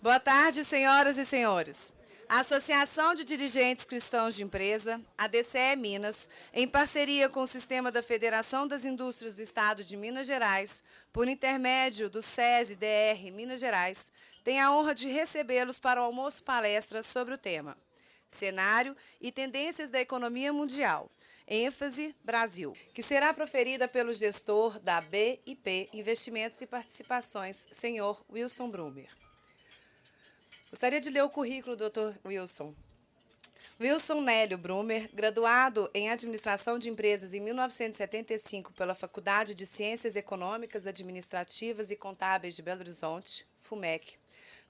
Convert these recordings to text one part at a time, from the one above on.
Boa tarde, senhoras e senhores. A Associação de Dirigentes Cristãos de Empresa, a DCE Minas, em parceria com o Sistema da Federação das Indústrias do Estado de Minas Gerais, por intermédio do SESI-DR Minas Gerais, tem a honra de recebê-los para o almoço-palestra sobre o tema Cenário e Tendências da Economia Mundial, ênfase Brasil, que será proferida pelo gestor da BIP Investimentos e Participações, senhor Wilson Brumer. Gostaria de ler o currículo do Dr. Wilson. Wilson Nélio Brumer, graduado em Administração de Empresas em 1975 pela Faculdade de Ciências Econômicas, Administrativas e Contábeis de Belo Horizonte, FUMEC,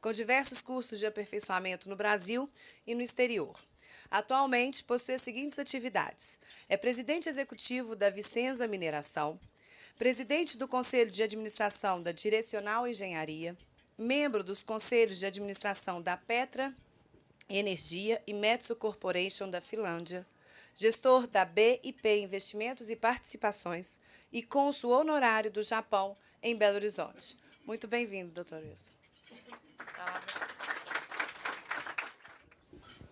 com diversos cursos de aperfeiçoamento no Brasil e no exterior. Atualmente, possui as seguintes atividades. É presidente executivo da Vicenza Mineração, presidente do Conselho de Administração da Direcional Engenharia, membro dos conselhos de administração da Petra Energia e Metso Corporation da Finlândia, gestor da BIP Investimentos e Participações e cônsul honorário do Japão em Belo Horizonte. Muito bem-vindo, doutor Wilson.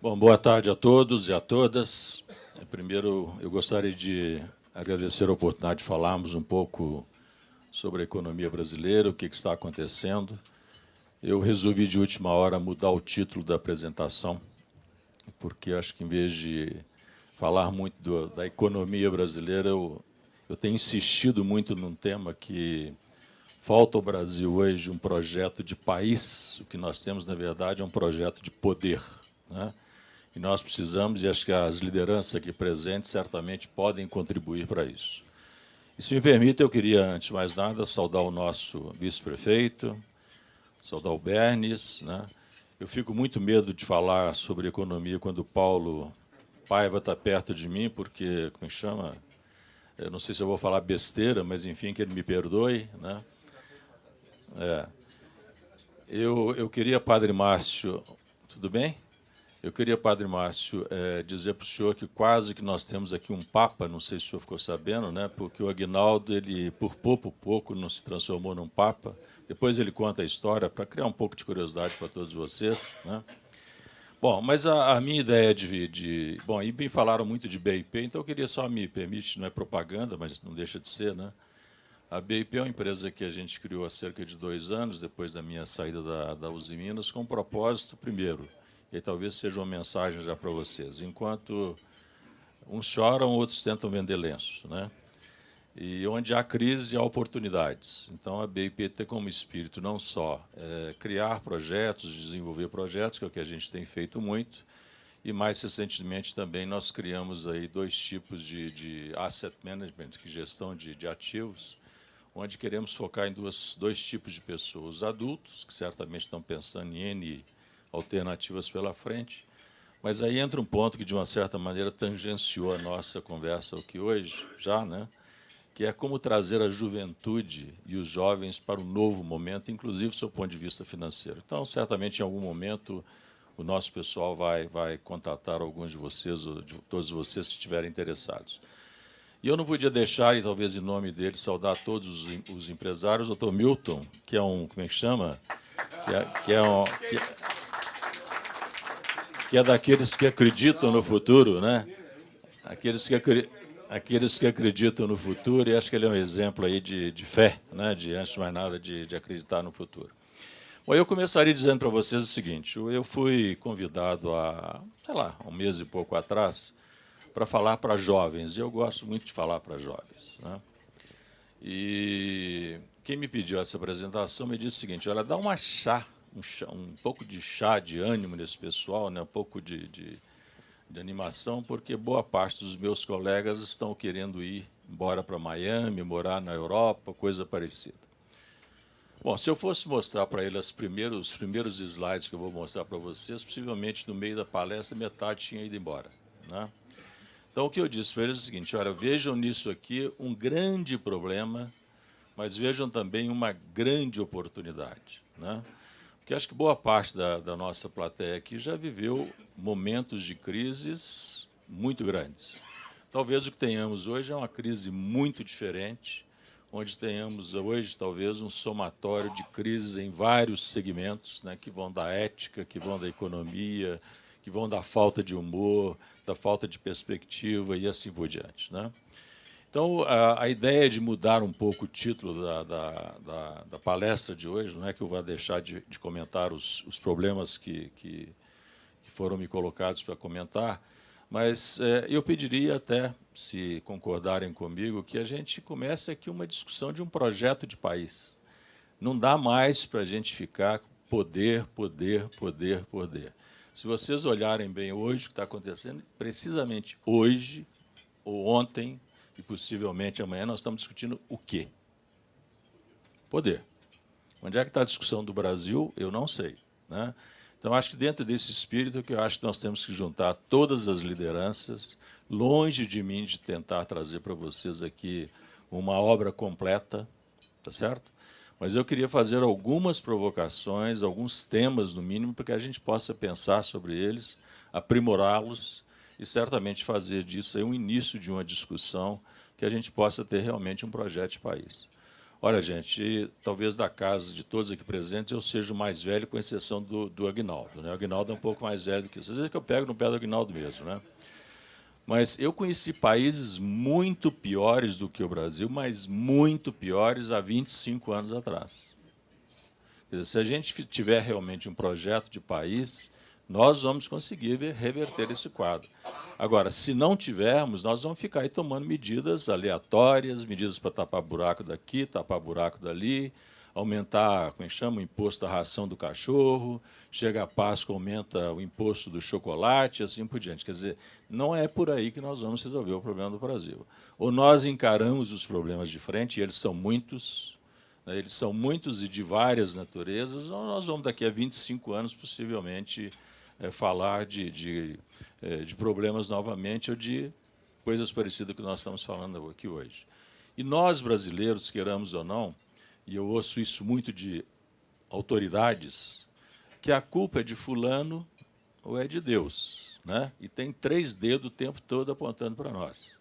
Bom, boa tarde a todos e a todas. Primeiro, eu gostaria de agradecer a oportunidade de falarmos um pouco sobre a economia brasileira, o que está acontecendo. Eu resolvi, de última hora, mudar o título da apresentação, porque acho que, em vez de falar muito da economia brasileira, eu tenho insistido muito num tema que falta ao Brasil hoje um projeto de país. O que nós temos, na verdade, é um projeto de poder, né? E nós precisamos, e acho que as lideranças aqui presentes certamente podem contribuir para isso. E, se me permite, eu queria, antes de mais nada, saudar o nosso vice-prefeito, saudar o Bernes, né? Eu fico muito medo de falar sobre economia quando o Paulo Paiva está perto de mim, porque, como chama, eu não sei se eu vou falar besteira, mas, enfim, que ele me perdoe, né? Eu queria, Padre Márcio, tudo bem? Eu queria, Padre Márcio, dizer para o senhor que quase que nós temos aqui um papa, não sei se o senhor ficou sabendo, né? Porque o Aguinaldo, ele, por pouco, não se transformou num papa. Depois ele conta a história para criar um pouco de curiosidade para todos vocês, né? Bom, mas a minha ideia Bom, e me falaram muito de BIP, então eu queria só, me permite, não é propaganda, mas não deixa de ser, né? A BIP é uma empresa que a gente criou há cerca de 2 anos, depois da minha saída da Uzi Minas, com um propósito, primeiro, e talvez seja uma mensagem já para vocês. Enquanto uns choram, outros tentam vender lenço, né? E onde há crise, há oportunidades. Então, a BIP tem como espírito não só criar projetos, desenvolver projetos, que é o que a gente tem feito muito, e, mais recentemente, também nós criamos aí 2 tipos de asset management, que gestão de ativos, onde queremos focar em dois tipos de pessoas. Os adultos, que certamente estão pensando em N alternativas pela frente, mas aí entra um ponto que, de uma certa maneira, tangenciou a nossa conversa aqui hoje, já, né? Que é como trazer a juventude e os jovens para um novo momento, inclusive do seu ponto de vista financeiro. Então, certamente, em algum momento, o nosso pessoal vai contatar alguns de vocês, ou de todos vocês, se estiverem interessados. E eu não podia deixar, e talvez em nome dele, saudar todos os empresários, o Dr. Milton, que é um, como é que chama? Que é daqueles que acreditam no futuro, né? Aqueles que acreditam no futuro, e acho que ele é um exemplo aí de fé, né? Antes de mais nada, de acreditar no futuro. Bom, eu começaria dizendo para vocês o seguinte: eu fui convidado há, sei lá, 1 mês e pouco atrás, para falar para jovens, e eu gosto muito de falar para jovens, né? E quem me pediu essa apresentação me disse o seguinte: olha, dá um pouco de chá de ânimo nesse pessoal, né? Um pouco de animação, porque boa parte dos meus colegas estão querendo ir embora para Miami, morar na Europa, coisa parecida. Bom, se eu fosse mostrar para eles os primeiros slides que eu vou mostrar para vocês, possivelmente no meio da palestra metade tinha ido embora, né? Então, o que eu disse para eles é o seguinte: olha, vejam nisso aqui um grande problema, mas vejam também uma grande oportunidade, né? Porque acho que boa parte da nossa plateia aqui já viveu momentos de crises muito grandes. Talvez o que tenhamos hoje é uma crise muito diferente, onde tenhamos hoje, talvez, um somatório de crises em vários segmentos, né, que vão da ética, que vão da economia, que vão da falta de humor, da falta de perspectiva e assim por diante, né? Então, a ideia de mudar um pouco o título da palestra de hoje, não é que eu vá deixar de comentar os problemas que foram me colocados para comentar, mas eu pediria até, se concordarem comigo, que a gente comece aqui uma discussão de um projeto de país. Não dá mais para a gente ficar poder, poder, poder, poder. Se vocês olharem bem hoje o que está acontecendo, precisamente hoje, ou ontem, e possivelmente amanhã, nós estamos discutindo o quê? Poder. Onde é que está a discussão do Brasil? Eu não sei, né? Então, acho que dentro desse espírito que eu acho que nós temos que juntar todas as lideranças, longe de mim de tentar trazer para vocês aqui uma obra completa, tá certo? Mas eu queria fazer algumas provocações, alguns temas, no mínimo, para que a gente possa pensar sobre eles, aprimorá-los e certamente fazer disso aí um início de uma discussão que a gente possa ter realmente um projeto de país. Olha, gente, talvez da casa de todos aqui presentes eu seja o mais velho, com exceção do Aguinaldo, né? O Aguinaldo é um pouco mais velho do que isso. Às vezes que eu pego no pé do Aguinaldo mesmo, né? Mas eu conheci países muito piores do que o Brasil, mas muito piores há 25 anos atrás. Quer dizer, se a gente tiver realmente um projeto de país, nós vamos conseguir reverter esse quadro. Agora, se não tivermos, nós vamos ficar aí tomando medidas aleatórias, medidas para tapar buraco daqui, tapar buraco dali, aumentar, como é que chama, o imposto da ração do cachorro, chega a Páscoa, aumenta o imposto do chocolate, assim por diante. Quer dizer, não é por aí que nós vamos resolver o problema do Brasil. Ou nós encaramos os problemas de frente, e eles são muitos, né, eles são muitos e de várias naturezas, ou nós vamos, daqui a 25 anos, possivelmente, falar de problemas novamente ou de coisas parecidas que nós estamos falando aqui hoje. E nós, brasileiros, queiramos ou não, e eu ouço isso muito de autoridades, que a culpa é de fulano ou é de Deus, né? E tem 3 dedos o tempo todo apontando para nós.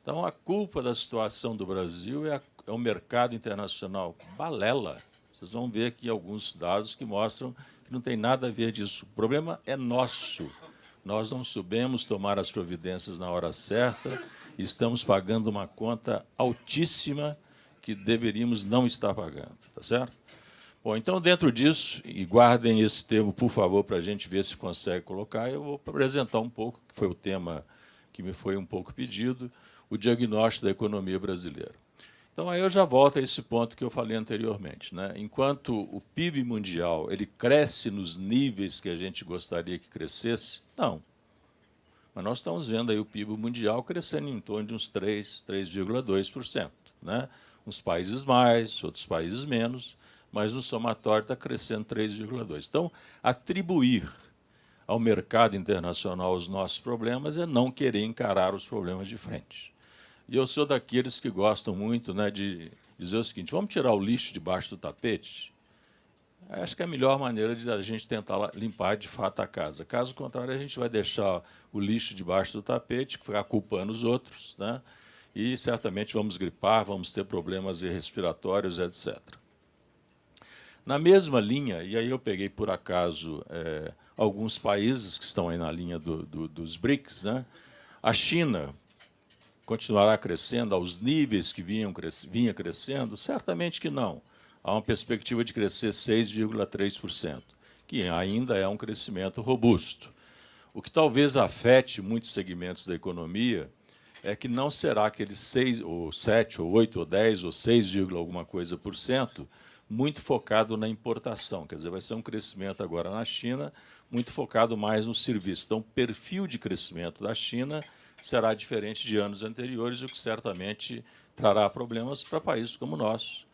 Então, a culpa da situação do Brasil é o mercado internacional. Balela. Vocês vão ver aqui alguns dados que mostram que não tem nada a ver disso. O problema é nosso. Nós não soubemos tomar as providências na hora certa e estamos pagando uma conta altíssima que deveríamos não estar pagando, tá certo? Bom, então, dentro disso, e guardem esse termo, por favor, para a gente ver se consegue colocar, eu vou apresentar um pouco, que foi o tema que me foi um pouco pedido, o diagnóstico da economia brasileira. Então, aí eu já volto a esse ponto que eu falei anteriormente, né? Enquanto o PIB mundial ele cresce nos níveis que a gente gostaria que crescesse, não. Mas nós estamos vendo aí o PIB mundial crescendo em torno de uns 3,2%, né? Uns países mais, outros países menos, mas no somatório está crescendo 3,2%. Então, atribuir ao mercado internacional os nossos problemas é não querer encarar os problemas de frente. E eu sou daqueles que gostam muito, né, de dizer o seguinte: vamos tirar o lixo debaixo do tapete? Acho que é a melhor maneira de a gente tentar limpar de fato a casa. Caso contrário, a gente vai deixar o lixo debaixo do tapete, ficar culpando os outros, né? E certamente vamos gripar, vamos ter problemas respiratórios, etc. Na mesma linha, e aí eu peguei por acaso alguns países que estão aí na linha dos BRICS, né? A China continuará crescendo aos níveis que vinha crescendo? Certamente que não. Há uma perspectiva de crescer 6,3%, que ainda é um crescimento robusto. O que talvez afete muitos segmentos da economia é que não será aqueles 6, ou 7, ou 8, ou 10, ou 6, alguma coisa por cento, muito focado na importação. Quer dizer, vai ser um crescimento agora na China, muito focado mais no serviço. Então, o perfil de crescimento da China será diferente de anos anteriores, o que certamente trará problemas para países como o nosso,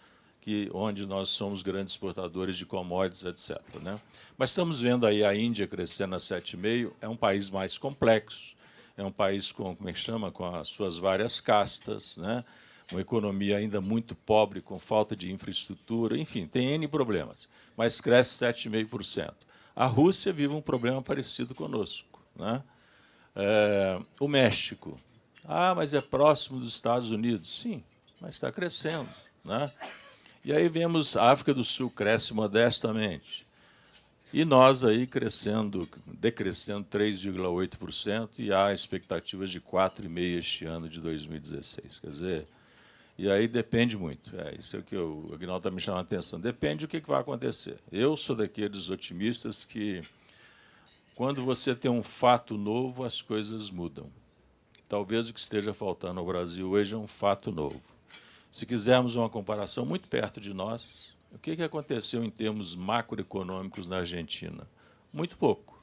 onde nós somos grandes exportadores de commodities, etc., né? Mas estamos vendo aí a Índia crescendo a 7,5%, é um país mais complexo, é um país com, como é que chama, com as suas várias castas, né? Uma economia ainda muito pobre, com falta de infraestrutura, enfim, tem N problemas, mas cresce 7,5%. A Rússia vive um problema parecido conosco, né? O México, mas é próximo dos Estados Unidos. Sim, mas está crescendo, né? E aí vemos a África do Sul cresce modestamente. E nós aí decrescendo 3,8%, e há expectativas de 4,5% este ano de 2016. Quer dizer, e aí depende muito. Isso é o que o Aguinaldo está me chamando a atenção. Depende do que vai acontecer. Eu sou daqueles otimistas que, quando você tem um fato novo, as coisas mudam. Talvez o que esteja faltando ao Brasil hoje é um fato novo. Se quisermos uma comparação muito perto de nós, o que aconteceu em termos macroeconômicos na Argentina? Muito pouco,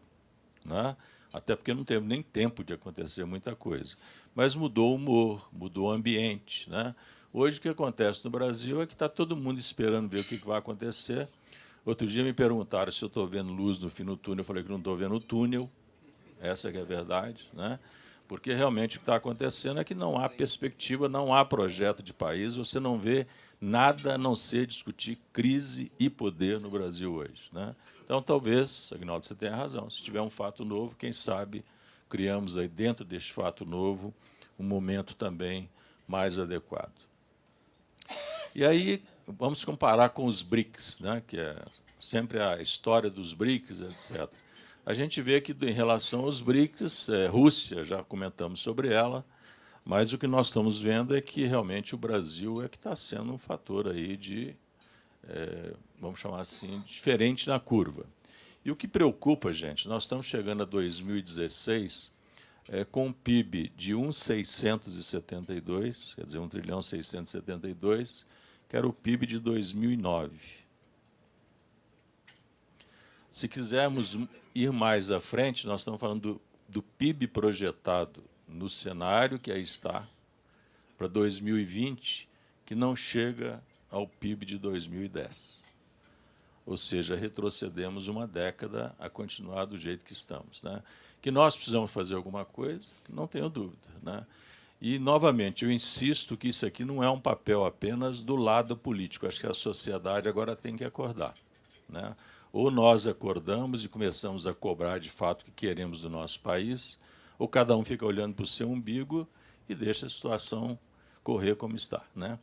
né? Até porque não teve nem tempo de acontecer muita coisa. Mas mudou o humor, mudou o ambiente, né? Hoje, o que acontece no Brasil é que está todo mundo esperando ver o que vai acontecer. Outro dia me perguntaram se eu estou vendo luz no fim do túnel. Eu falei que não estou vendo o túnel. Essa que é a verdade, né? Porque realmente o que está acontecendo é que não há perspectiva, não há projeto de país, você não vê nada a não ser discutir crise e poder no Brasil hoje, né? Então, talvez, Aguinaldo, você tenha razão. Se tiver um fato novo, quem sabe criamos aí dentro deste fato novo um momento também mais adequado. E aí vamos comparar com os BRICS, né, que é sempre a história dos BRICS, etc. A gente vê que, em relação aos BRICS, Rússia, já comentamos sobre ela, mas o que nós estamos vendo é que, realmente, o Brasil é que está sendo um fator aí de, vamos chamar assim, diferente na curva. E o que preocupa, gente, nós estamos chegando a 2016 com um PIB de 1.672, quer dizer, 1.672 trilhão, que era o PIB de 2009. Se quisermos ir mais à frente, nós estamos falando do PIB projetado no cenário que aí está, para 2020, que não chega ao PIB de 2010. Ou seja, retrocedemos uma década a continuar do jeito que estamos, né? Que nós precisamos fazer alguma coisa, não tenho dúvida, né? E, novamente, eu insisto que isso aqui não é um papel apenas do lado político. Acho que a sociedade agora tem que acordar, né? Ou nós acordamos e começamos a cobrar, de fato, o que queremos do nosso país, ou cada um fica olhando para o seu umbigo e deixa a situação correr como está, né?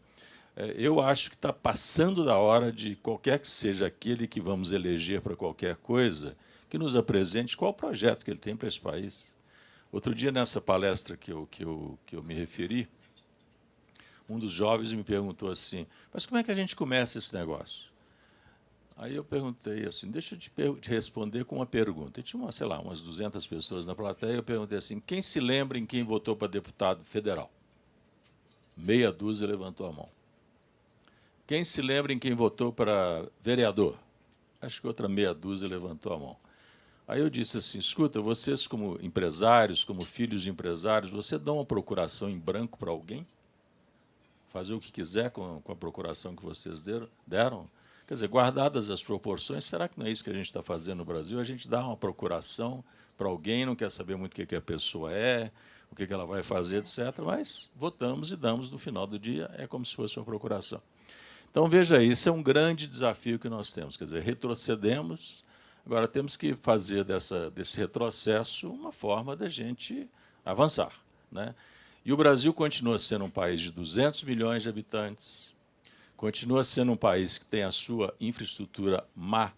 Eu acho que está passando da hora de qualquer que seja aquele que vamos eleger para qualquer coisa, que nos apresente qual o projeto que ele tem para esse país. Outro dia, nessa palestra que eu me referi, um dos jovens me perguntou assim, mas como é que a gente começa esse negócio? Aí eu perguntei assim, deixa eu te responder com uma pergunta. E tinha, sei lá, umas 200 pessoas na plateia, eu perguntei assim, quem se lembra em quem votou para deputado federal? Meia dúzia levantou a mão. Quem se lembra em quem votou para vereador? Acho que outra meia dúzia levantou a mão. Aí eu disse assim, escuta, vocês como empresários, como filhos de empresários, você dá uma procuração em branco para alguém? Fazer o que quiser com a procuração que vocês deram? Quer dizer, guardadas as proporções, será que não é isso que a gente está fazendo no Brasil? A gente dá uma procuração para alguém, não quer saber muito o que a pessoa é, o que ela vai fazer, etc., mas votamos e damos no final do dia, é como se fosse uma procuração. Então, veja, isso é um grande desafio que nós temos. Quer dizer, retrocedemos, agora temos que fazer desse retrocesso uma forma da gente avançar, né? E o Brasil continua sendo um país de 200 milhões de habitantes, continua sendo um país que tem a sua infraestrutura má,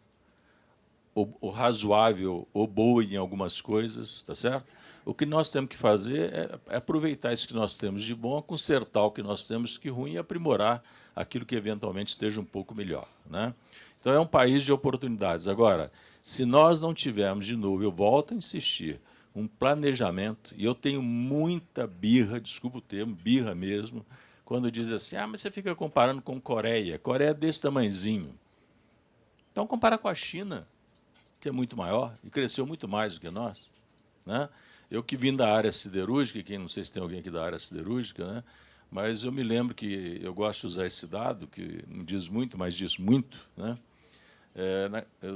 ou razoável, ou boa em algumas coisas, tá certo? O que nós temos que fazer é aproveitar isso que nós temos de bom, consertar o que nós temos de ruim e aprimorar aquilo que eventualmente esteja um pouco melhor, né? Então, é um país de oportunidades. Agora, se nós não tivermos, de novo, eu volto a insistir, um planejamento, e eu tenho muita birra, desculpa o termo, birra mesmo, quando diz assim, mas você fica comparando com Coreia. Coreia é desse tamanhozinho. Então, compara com a China, que é muito maior e cresceu muito mais do que nós, né? Eu que vim da área siderúrgica, quem não sei se tem alguém aqui da área siderúrgica, né? Mas eu me lembro que eu gosto de usar esse dado, que não diz muito, mas diz muito, né?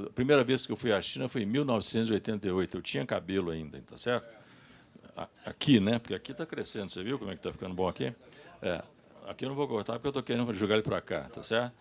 A primeira vez que eu fui à China foi em 1988. Eu tinha cabelo ainda, tá certo? Aqui, né? Porque aqui está crescendo. Você viu como é que está ficando bom aqui? Aqui eu não vou cortar porque eu estou querendo jogar ele para cá, tá certo?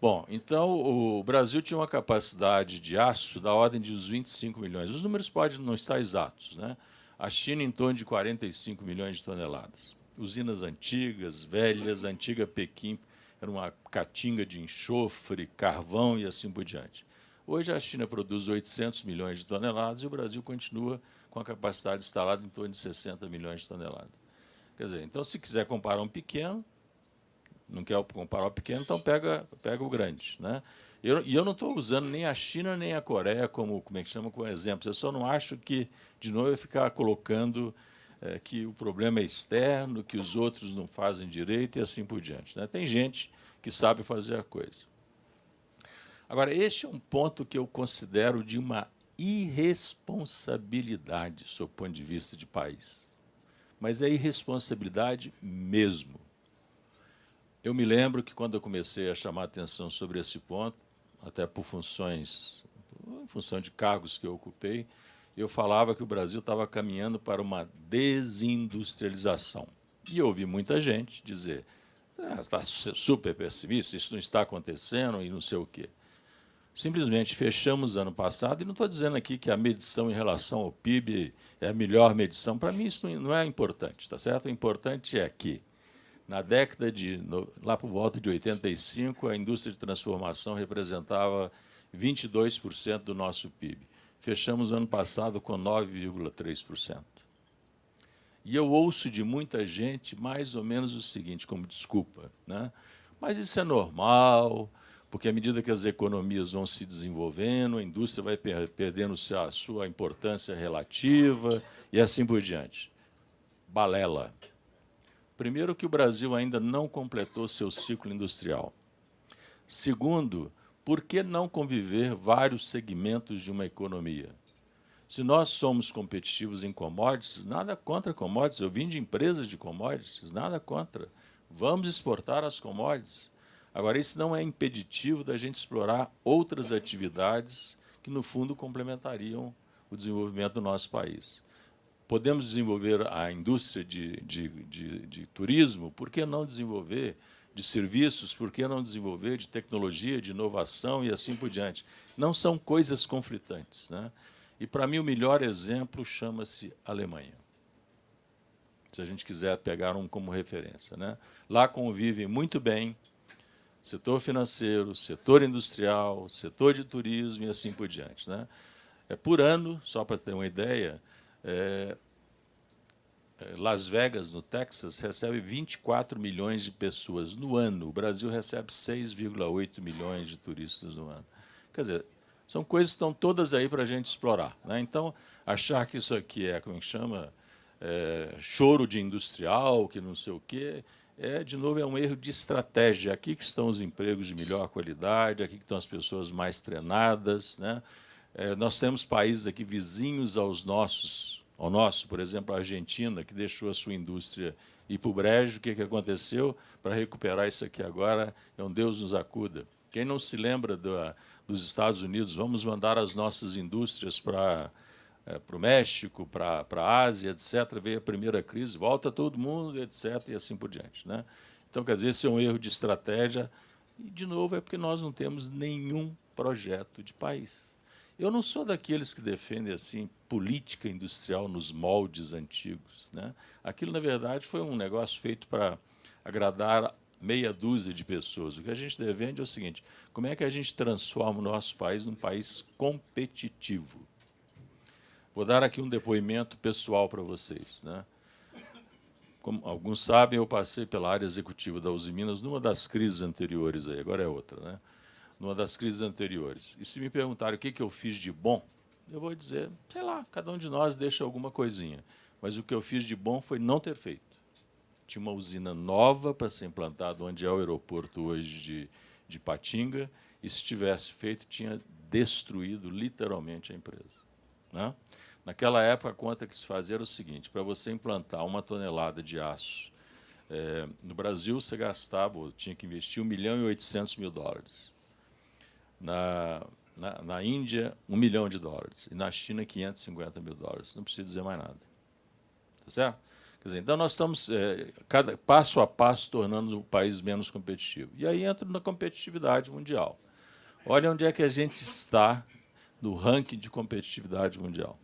Bom, então o Brasil tinha uma capacidade de aço da ordem de uns 25 milhões. Os números podem não estar exatos, né? A China em torno de 45 milhões de toneladas. Usinas antigas, velhas, antiga Pequim, era uma caatinga de enxofre, carvão e assim por diante. Hoje a China produz 800 milhões de toneladas e o Brasil continua com a capacidade instalada em torno de 60 milhões de toneladas. Quer dizer, então, se quiser comparar um pequeno, não quer comparar o pequeno, então pega o grande, né? E eu não estou usando nem a China nem a Coreia como é que chama, como exemplo. Eu só não acho que, de novo, eu ficar colocando que o problema é externo, que os outros não fazem direito e assim por diante, né? Tem gente que sabe fazer a coisa. Agora, este é um ponto que eu considero de uma irresponsabilidade, sob o ponto de vista de país. Mas é irresponsabilidade mesmo. Eu me lembro que, quando eu comecei a chamar a atenção sobre esse ponto, até em função de cargos que eu ocupei, eu falava que o Brasil estava caminhando para uma desindustrialização. E eu ouvi muita gente dizer, está super pessimista, isso não está acontecendo e não sei o quê. Simplesmente fechamos ano passado, e não estou dizendo aqui que a medição em relação ao PIB é a melhor medição, para mim isso não é importante, tá certo? O importante é que, na década lá por volta de 85, a indústria de transformação representava 22% do nosso PIB. Fechamos ano passado com 9,3%. E eu ouço de muita gente mais ou menos o seguinte, como desculpa, né? Mas isso é normal, porque à medida que as economias vão se desenvolvendo, a indústria vai perdendo a sua importância relativa e assim por diante. Balela. Primeiro, que o Brasil ainda não completou seu ciclo industrial. Segundo, por que não conviver vários segmentos de uma economia? Se nós somos competitivos em commodities, nada contra commodities. Eu vim de empresas de commodities, nada contra. Vamos exportar as commodities. Agora, isso não é impeditivo da gente explorar outras atividades que, no fundo, complementariam o desenvolvimento do nosso país. Podemos desenvolver a indústria de turismo, por que não desenvolver de serviços, por que não desenvolver de tecnologia, de inovação e assim por diante? Não são coisas conflitantes, né? E, para mim, o melhor exemplo chama-se Alemanha, se a gente quiser pegar um como referência, né? Lá convivem muito bem setor financeiro, setor industrial, setor de turismo e assim por diante, né? Por ano, só para ter uma ideia, Las Vegas, no Texas, recebe 24 milhões de pessoas no ano. O Brasil recebe 6,8 milhões de turistas no ano. Quer dizer, são coisas que estão todas aí para a gente explorar, né? Então, achar que isso aqui é, como é que chama, choro de industrial, que não sei o quê, de novo, é um erro de estratégia. Aqui que estão os empregos de melhor qualidade, aqui que estão as pessoas mais treinadas, né? Nós temos países aqui vizinhos ao nosso, por exemplo, a Argentina, que deixou a sua indústria ir para o brejo. O que aconteceu? Para recuperar isso aqui agora, é um Deus nos acuda. Quem não se lembra dos Estados Unidos, vamos mandar as nossas indústrias para o México, para a Ásia, etc. Veio a primeira crise, volta todo mundo, etc., e assim por diante, né? Então, quer dizer, esse é um erro de estratégia. E, de novo, é porque nós não temos nenhum projeto de país. Eu não sou daqueles que defendem assim política industrial nos moldes antigos, né? Aquilo, na verdade, foi um negócio feito para agradar meia dúzia de pessoas. O que a gente defende é o seguinte: como é que a gente transforma o nosso país num país competitivo? Vou dar aqui um depoimento pessoal para vocês, né? Como alguns sabem, eu passei pela área executiva da Uzi Minas numa das crises anteriores, aí, agora é outra, né? Numa das crises anteriores. E se me perguntarem o que eu fiz de bom, eu vou dizer, sei lá, cada um de nós deixa alguma coisinha. Mas o que eu fiz de bom foi não ter feito. Tinha uma usina nova para ser implantada onde é o aeroporto hoje de Patinga, e se tivesse feito, tinha destruído literalmente a empresa, né? Naquela época, a conta que se fazia era o seguinte: para você implantar 1 tonelada de aço, no Brasil você tinha que investir $1.800.000. Na Índia, $1 milhão. E na China, $550.000. Não preciso dizer mais nada. Tá certo? Quer dizer, então, nós estamos, passo a passo, tornando o país menos competitivo. E aí entra na competitividade mundial. Olha onde é que a gente está no ranking de competitividade mundial.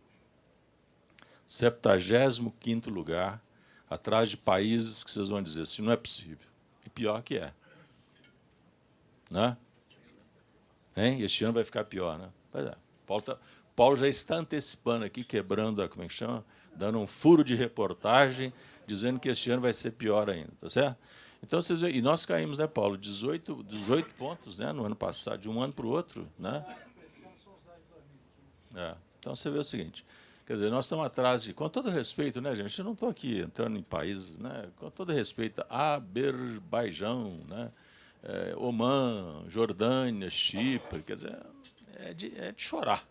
75º lugar, atrás de países que vocês vão dizer assim, não é possível. E pior que é. Né? Hein? Este ano vai ficar pior, né? Pois é. Paulo já está antecipando aqui, quebrando, como é que chama? Dando um furo de reportagem, dizendo que este ano vai ser pior ainda, tá certo? Então, vocês veem, e nós caímos, né, Paulo? 18 pontos, né, no ano passado, de um ano para o outro, né? Então, você vê o seguinte, quer dizer, nós estamos atrás de, com todo respeito, né, gente? Eu não estou aqui entrando em países, né? Com todo respeito, Azerbaijão, né? Omã, Jordânia, Chipre, quer dizer, é de chorar,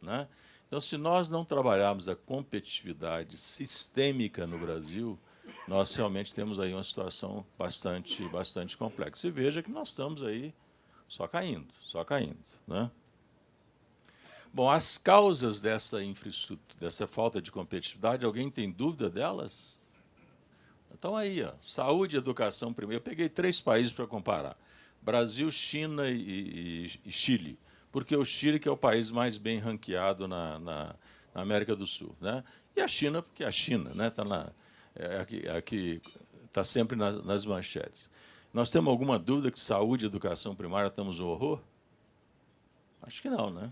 né? Então, se nós não trabalharmos a competitividade sistêmica no Brasil, nós realmente temos aí uma situação bastante complexa. E veja que nós estamos aí só caindo, né? Bom, as causas dessa infraestrutura, dessa falta de competitividade, alguém tem dúvida delas? Então, aí, ó, saúde e educação primeiro. Eu peguei 3 países para comparar: Brasil, China e Chile. Porque o Chile que é o país mais bem ranqueado na América do Sul, né? E a China, porque a China, né, aqui está sempre nas manchetes. Nós temos alguma dúvida que saúde e educação primária estamos um horror? Acho que não, né?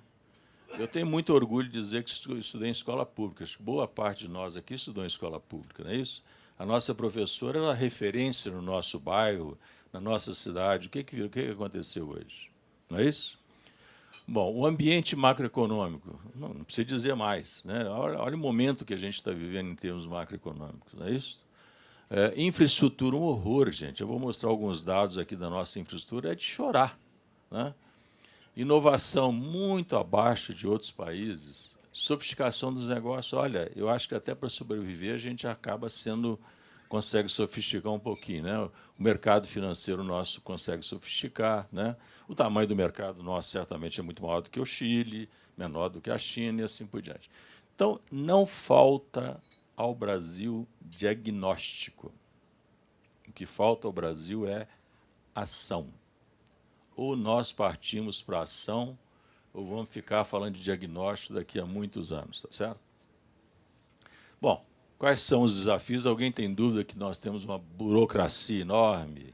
Eu tenho muito orgulho de dizer que estudei em escola pública. Acho que boa parte de nós aqui estudou em escola pública, não é isso? A nossa professora era referência no nosso bairro, na nossa cidade. O que aconteceu hoje? Não é isso? Bom, o ambiente macroeconômico, não precisa dizer mais, né? Olha o momento que a gente está vivendo em termos macroeconômicos, não é isso? Infraestrutura, um horror, gente. Eu vou mostrar alguns dados aqui da nossa infraestrutura, é de chorar, né? Inovação muito abaixo de outros países. Sofisticação dos negócios. Olha, eu acho que até para sobreviver a gente acaba consegue sofisticar um pouquinho, né? O mercado financeiro nosso consegue sofisticar, né? O tamanho do mercado nosso certamente é muito maior do que o Chile, menor do que a China e assim por diante. Então, não falta ao Brasil diagnóstico. O que falta ao Brasil é ação. Ou nós partimos para a ação, ou vamos ficar falando de diagnóstico daqui a muitos anos, tá certo? Bom, quais são os desafios? Alguém tem dúvida que nós temos uma burocracia enorme,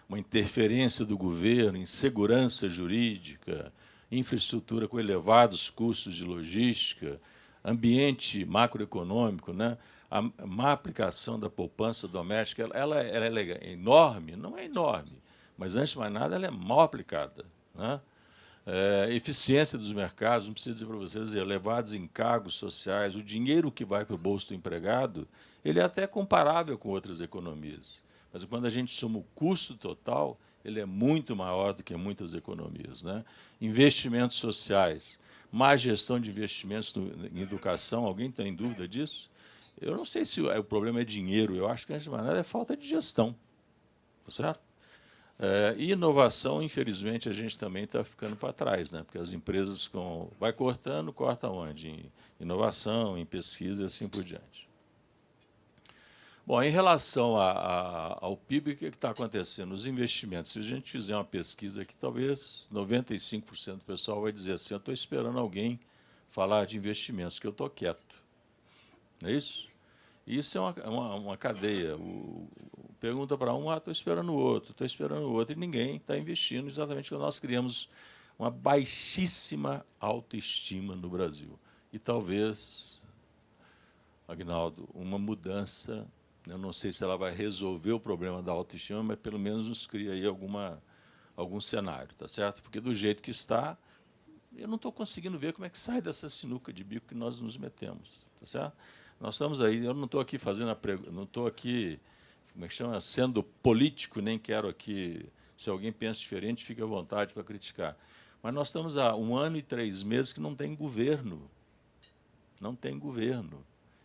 uma interferência do governo, insegurança jurídica, infraestrutura com elevados custos de logística, ambiente macroeconômico, né? A má aplicação da poupança doméstica, ela é enorme? Não é enorme, mas, antes de mais nada, ela é mal aplicada, né? Eficiência dos mercados, não preciso dizer para vocês, elevados encargos sociais, o dinheiro que vai para o bolso do empregado, ele é até comparável com outras economias. Mas, quando a gente soma o custo total, ele é muito maior do que muitas economias, né? Investimentos sociais, má gestão de investimentos em educação, alguém tem dúvida disso? Eu não sei se o problema é dinheiro, eu acho que, antes de mais nada, é falta de gestão, certo? E inovação, infelizmente, a gente também está ficando para trás, né? Porque as empresas vai cortando, corta onde? Em inovação, em pesquisa e assim por diante. Bom, em relação ao PIB, o que está acontecendo? Os investimentos, se a gente fizer uma pesquisa aqui, talvez 95% do pessoal vai dizer assim: eu estou esperando alguém falar de investimentos, que eu estou quieto. Não é isso? Isso é uma cadeia. Pergunta para um, estou esperando o outro, e ninguém está investindo, exatamente porque nós criamos uma baixíssima autoestima no Brasil. E talvez, Aguinaldo, uma mudança, eu não sei se ela vai resolver o problema da autoestima, mas pelo menos nos cria aí algum cenário, tá certo? Porque, do jeito que está, eu não estou conseguindo ver como é que sai dessa sinuca de bico que nós nos metemos, tá certo? Nós estamos aí, eu não estou aqui não estou aqui, como é que chama, sendo político, nem quero aqui, se alguém pensa diferente, fique à vontade para criticar. Mas nós estamos há 1 ano e 3 meses que não tem governo. Não tem governo.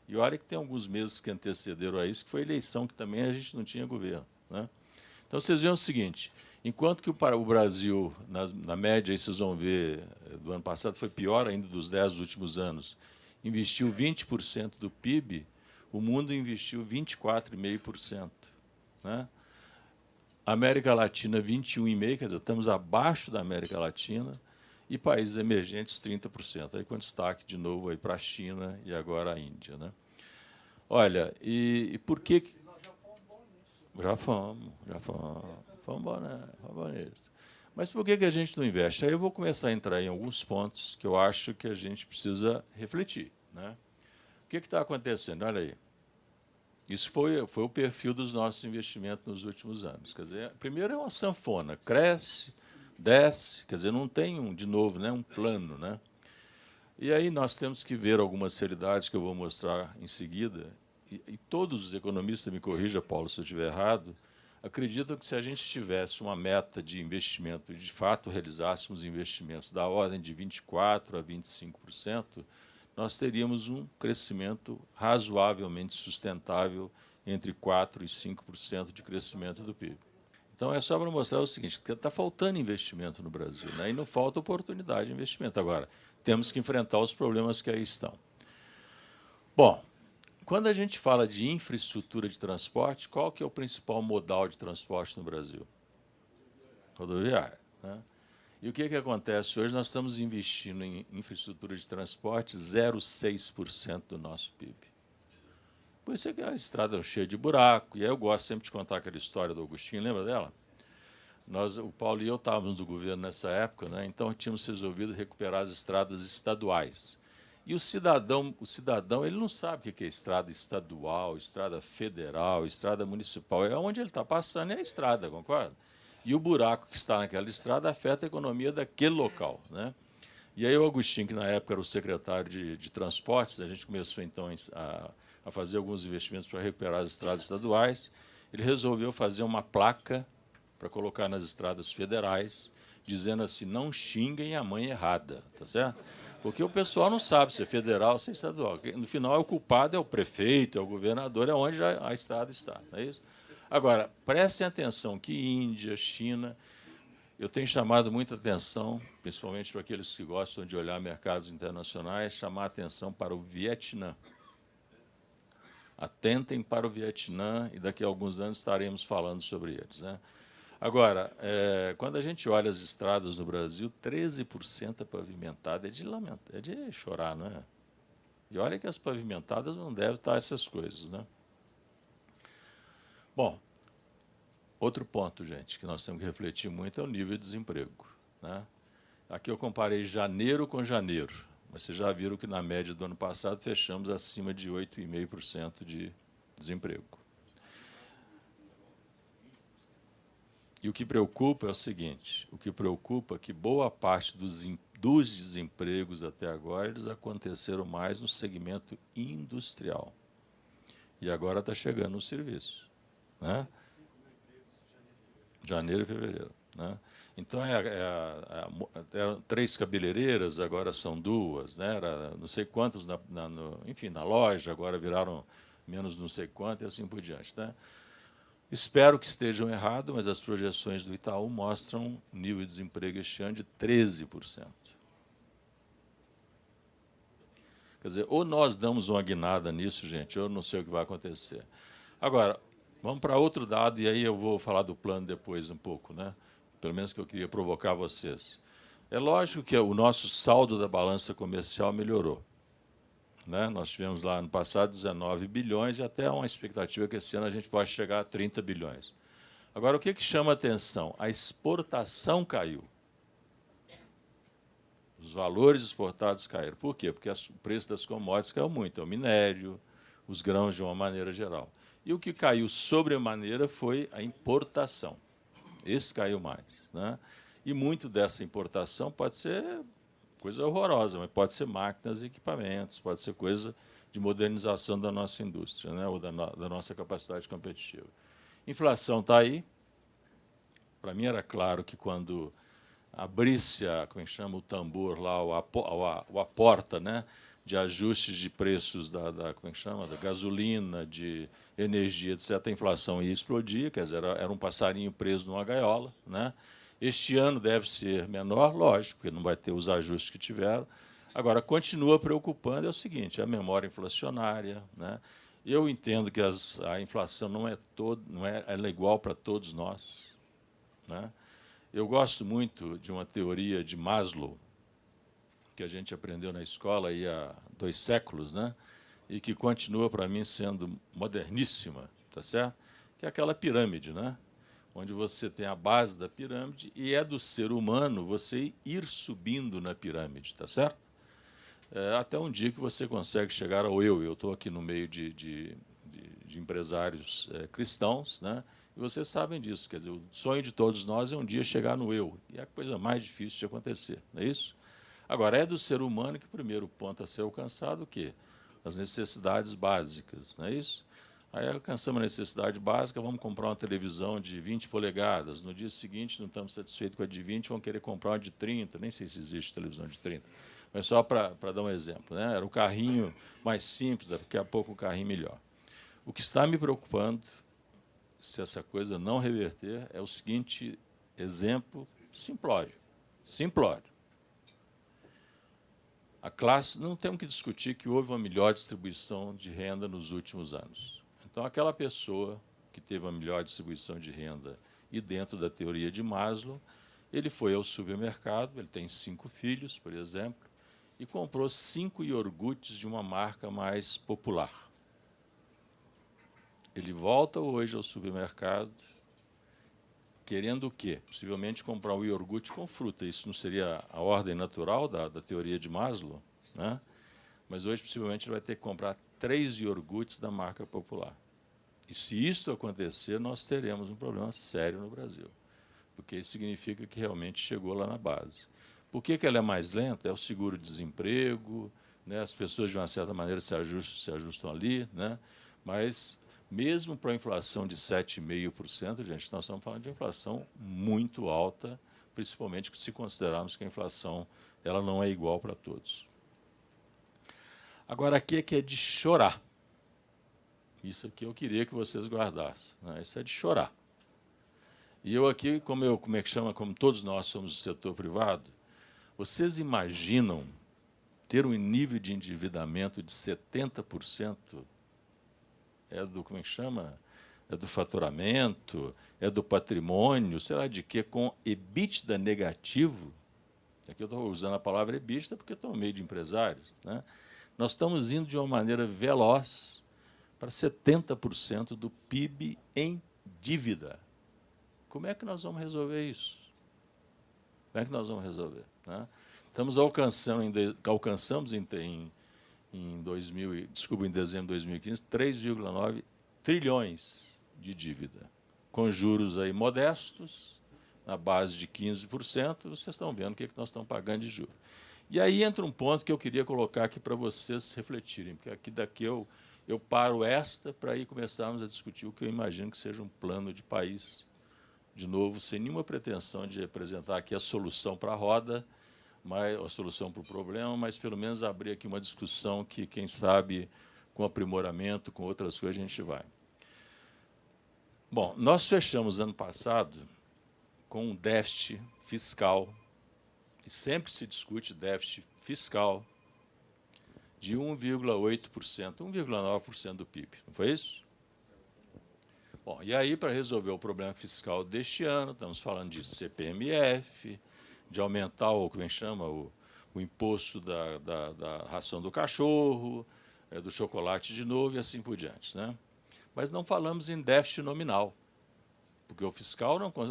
E olha que tem alguns meses que antecederam a isso, que foi eleição, que também a gente não tinha governo, né? Então, vocês veem o seguinte: enquanto que o Brasil, na média, aí vocês vão ver, do ano passado foi pior ainda dos 10 últimos anos, investiu 20% do PIB, o mundo investiu 24,5%. Né? América Latina, 21,5%, quer dizer, estamos abaixo da América Latina, e países emergentes, 30%. Aí, com destaque, de novo, para a China e agora a Índia. Né? Olha, e por que... Já fomos bons nisso. Fomos bons nisso. Mas por que a gente não investe? Aí eu vou começar a entrar em alguns pontos que eu acho que a gente precisa refletir, né? O que está acontecendo? Olha aí. Isso foi o perfil dos nossos investimentos nos últimos anos. Quer dizer, primeiro é uma sanfona, cresce, desce, quer dizer, não tem, de novo, né, um plano, né? E aí nós temos que ver algumas realidades que eu vou mostrar em seguida, e todos os economistas, me corrija, Paulo, se eu estiver errado, acreditam que se a gente tivesse uma meta de investimento e, de fato, realizássemos investimentos da ordem de 24% a 25%, nós teríamos um crescimento razoavelmente sustentável entre 4% e 5% de crescimento do PIB. Então, é só para mostrar o seguinte, que está faltando investimento no Brasil, né? E não falta oportunidade de investimento. Agora, temos que enfrentar os problemas que aí estão. Bom, quando a gente fala de infraestrutura de transporte, qual que é o principal modal de transporte no Brasil? Rodoviário, né? E o que acontece hoje? Nós estamos investindo em infraestrutura de transporte 0,6% do nosso PIB. Por isso é que a estrada é cheia de buraco. E aí eu gosto sempre de contar aquela história do Agostinho, lembra dela? O Paulo e eu estávamos no governo nessa época, né? Então tínhamos resolvido recuperar as estradas estaduais. E o cidadão ele não sabe o que é estrada estadual, estrada federal, estrada municipal. É onde ele está passando, é a estrada, concorda? E o buraco que está naquela estrada afeta a economia daquele local, né? E aí o Agostinho, que na época era o secretário de Transportes, a gente começou então a fazer alguns investimentos para recuperar as estradas estaduais. Ele resolveu fazer uma placa para colocar nas estradas federais, dizendo assim, não xinguem a mãe errada, tá certo? Porque o pessoal não sabe se é federal ou se é estadual. No final, o culpado é o prefeito, é o governador, é onde a estrada está, não é isso? Agora, prestem atenção que Índia, China, eu tenho chamado muita atenção, principalmente para aqueles que gostam de olhar mercados internacionais, chamar atenção para o Vietnã. Atentem para o Vietnã e daqui a alguns anos estaremos falando sobre eles, né? Agora, quando a gente olha as estradas no Brasil, 13% é pavimentada, é de chorar, não é? E olha que as pavimentadas não devem estar essas coisas, né? Bom, outro ponto, gente, que nós temos que refletir muito é o nível de desemprego, né? Aqui eu comparei janeiro com janeiro, mas vocês já viram que na média do ano passado fechamos acima de 8,5% de desemprego. E o que preocupa é o seguinte, o que preocupa é que boa parte dos desempregos até agora, eles aconteceram mais no segmento industrial. E agora está chegando no serviço, né? Janeiro e fevereiro, né? Então, eram 3 cabeleireiras, agora são 2, né? Era não sei quantos, enfim, na loja, agora viraram menos não sei quanto e assim por diante, né? Espero que estejam errados, mas as projeções do Itaú mostram um nível de desemprego este ano de 13%. Quer dizer, ou nós damos uma guinada nisso, gente, ou eu não sei o que vai acontecer. Agora, vamos para outro dado, e aí eu vou falar do plano depois um pouco, né? Pelo menos que eu queria provocar vocês. É lógico que o nosso saldo da balança comercial melhorou, né? Nós tivemos lá no passado 19 bilhões e até uma expectativa que esse ano a gente pode chegar a 30 bilhões. Agora, o que chama a atenção? A exportação caiu. Os valores exportados caíram. Por quê? Porque o preço das commodities caiu muito. É o minério, os grãos de uma maneira geral. E o que caiu sobremaneira foi a importação. Esse caiu mais, né? E muito dessa importação pode ser coisa horrorosa, mas pode ser máquinas e equipamentos, pode ser coisa de modernização da nossa indústria, né? Ou da nossa capacidade competitiva. Inflação está aí. Para mim era claro que quando abrisse como é que chama, o tambor lá, a porta, né, de ajustes de preços como é que chama, da gasolina, de energia, etc., a inflação ia explodir, quer dizer, era um passarinho preso numa gaiola, né? Este ano deve ser menor, lógico, porque não vai ter os ajustes que tiveram. Agora, continua preocupando é o seguinte, a memória inflacionária, né? Eu entendo que a inflação ela é igual para todos nós, né? Eu gosto muito de uma teoria de Maslow, que a gente aprendeu na escola aí há 2 séculos, né? E que continua, para mim, sendo moderníssima, tá certo? Que é aquela pirâmide, né? onde você tem a base da pirâmide e é do ser humano você ir subindo na pirâmide, tá certo? Até um dia que você consegue chegar ao eu. Eu estou aqui no meio de empresários cristãos, né? E vocês sabem disso. Quer dizer, o sonho de todos nós é um dia chegar no eu. E é a coisa mais difícil de acontecer, não é isso? Agora, é do ser humano que o primeiro ponto a ser alcançado o quê? As necessidades básicas, não é isso? Aí alcançamos a necessidade básica, vamos comprar uma televisão de 20 polegadas. No dia seguinte, não estamos satisfeitos com a de 20, vamos querer comprar uma de 30. Nem sei se existe televisão de 30. Mas só para dar um exemplo, né? Era o carrinho mais simples, daqui a pouco o carrinho melhor. O que está me preocupando, se essa coisa não reverter, é o seguinte exemplo simplório. Simplório. A classe, não temos que discutir que houve uma melhor distribuição de renda nos últimos anos. Então, aquela pessoa que teve uma melhor distribuição de renda e dentro da teoria de Maslow, ele foi ao supermercado, ele tem 5 filhos, por exemplo, e comprou 5 iogurtes de uma marca mais popular. Ele volta hoje ao supermercado querendo o quê? Possivelmente comprar um iogurte com fruta. Isso não seria a ordem natural da teoria de Maslow, né? Mas hoje, possivelmente, ele vai ter que comprar 3 iogurtes da marca popular. E se isso acontecer, nós teremos um problema sério no Brasil, porque isso significa que realmente chegou lá na base. Por que ela é mais lenta? É o seguro-desemprego, né? As pessoas, de uma certa maneira, se ajustam ali, né? Mas, mesmo para a inflação de 7,5%, gente, nós estamos falando de inflação muito alta, principalmente se considerarmos que a inflação ela não é igual para todos. Agora, aqui é que é de chorar. Isso aqui eu queria que vocês guardassem, né? Isso é de chorar. E eu aqui, como é que chama, como todos nós somos do setor privado, vocês imaginam ter um nível de endividamento de 70%? Como é que chama? É do faturamento, é do patrimônio, sei lá de quê, com EBITDA negativo. Aqui eu estou usando a palavra EBITDA porque estou no meio de empresários, né? Nós estamos indo de uma maneira veloz para 70% do PIB em dívida. Como é que nós vamos resolver isso? Como é que nós vamos resolver, né? Alcançamos em dezembro de 2015, 3,9 trilhões de dívida, com juros aí modestos, na base de 15%, vocês estão vendo o que nós estamos pagando de juros. E aí entra um ponto que eu queria colocar aqui para vocês refletirem, porque daqui eu paro para aí começarmos a discutir o que eu imagino que seja um plano de país, de novo, sem nenhuma pretensão de apresentar aqui a solução para a roda, a solução para o problema, mas pelo menos abrir aqui uma discussão que, quem sabe, com aprimoramento, com outras coisas, a gente vai. Bom, nós fechamos ano passado com um déficit fiscal, e sempre se discute déficit fiscal, de 1,8%, 1,9% do PIB, não foi isso? Bom, e aí, para resolver o problema fiscal deste ano, estamos falando de CPMF, de aumentar como é que chama, o imposto da ração do cachorro, do chocolate de novo e assim por diante, né? Mas não falamos em déficit nominal, porque o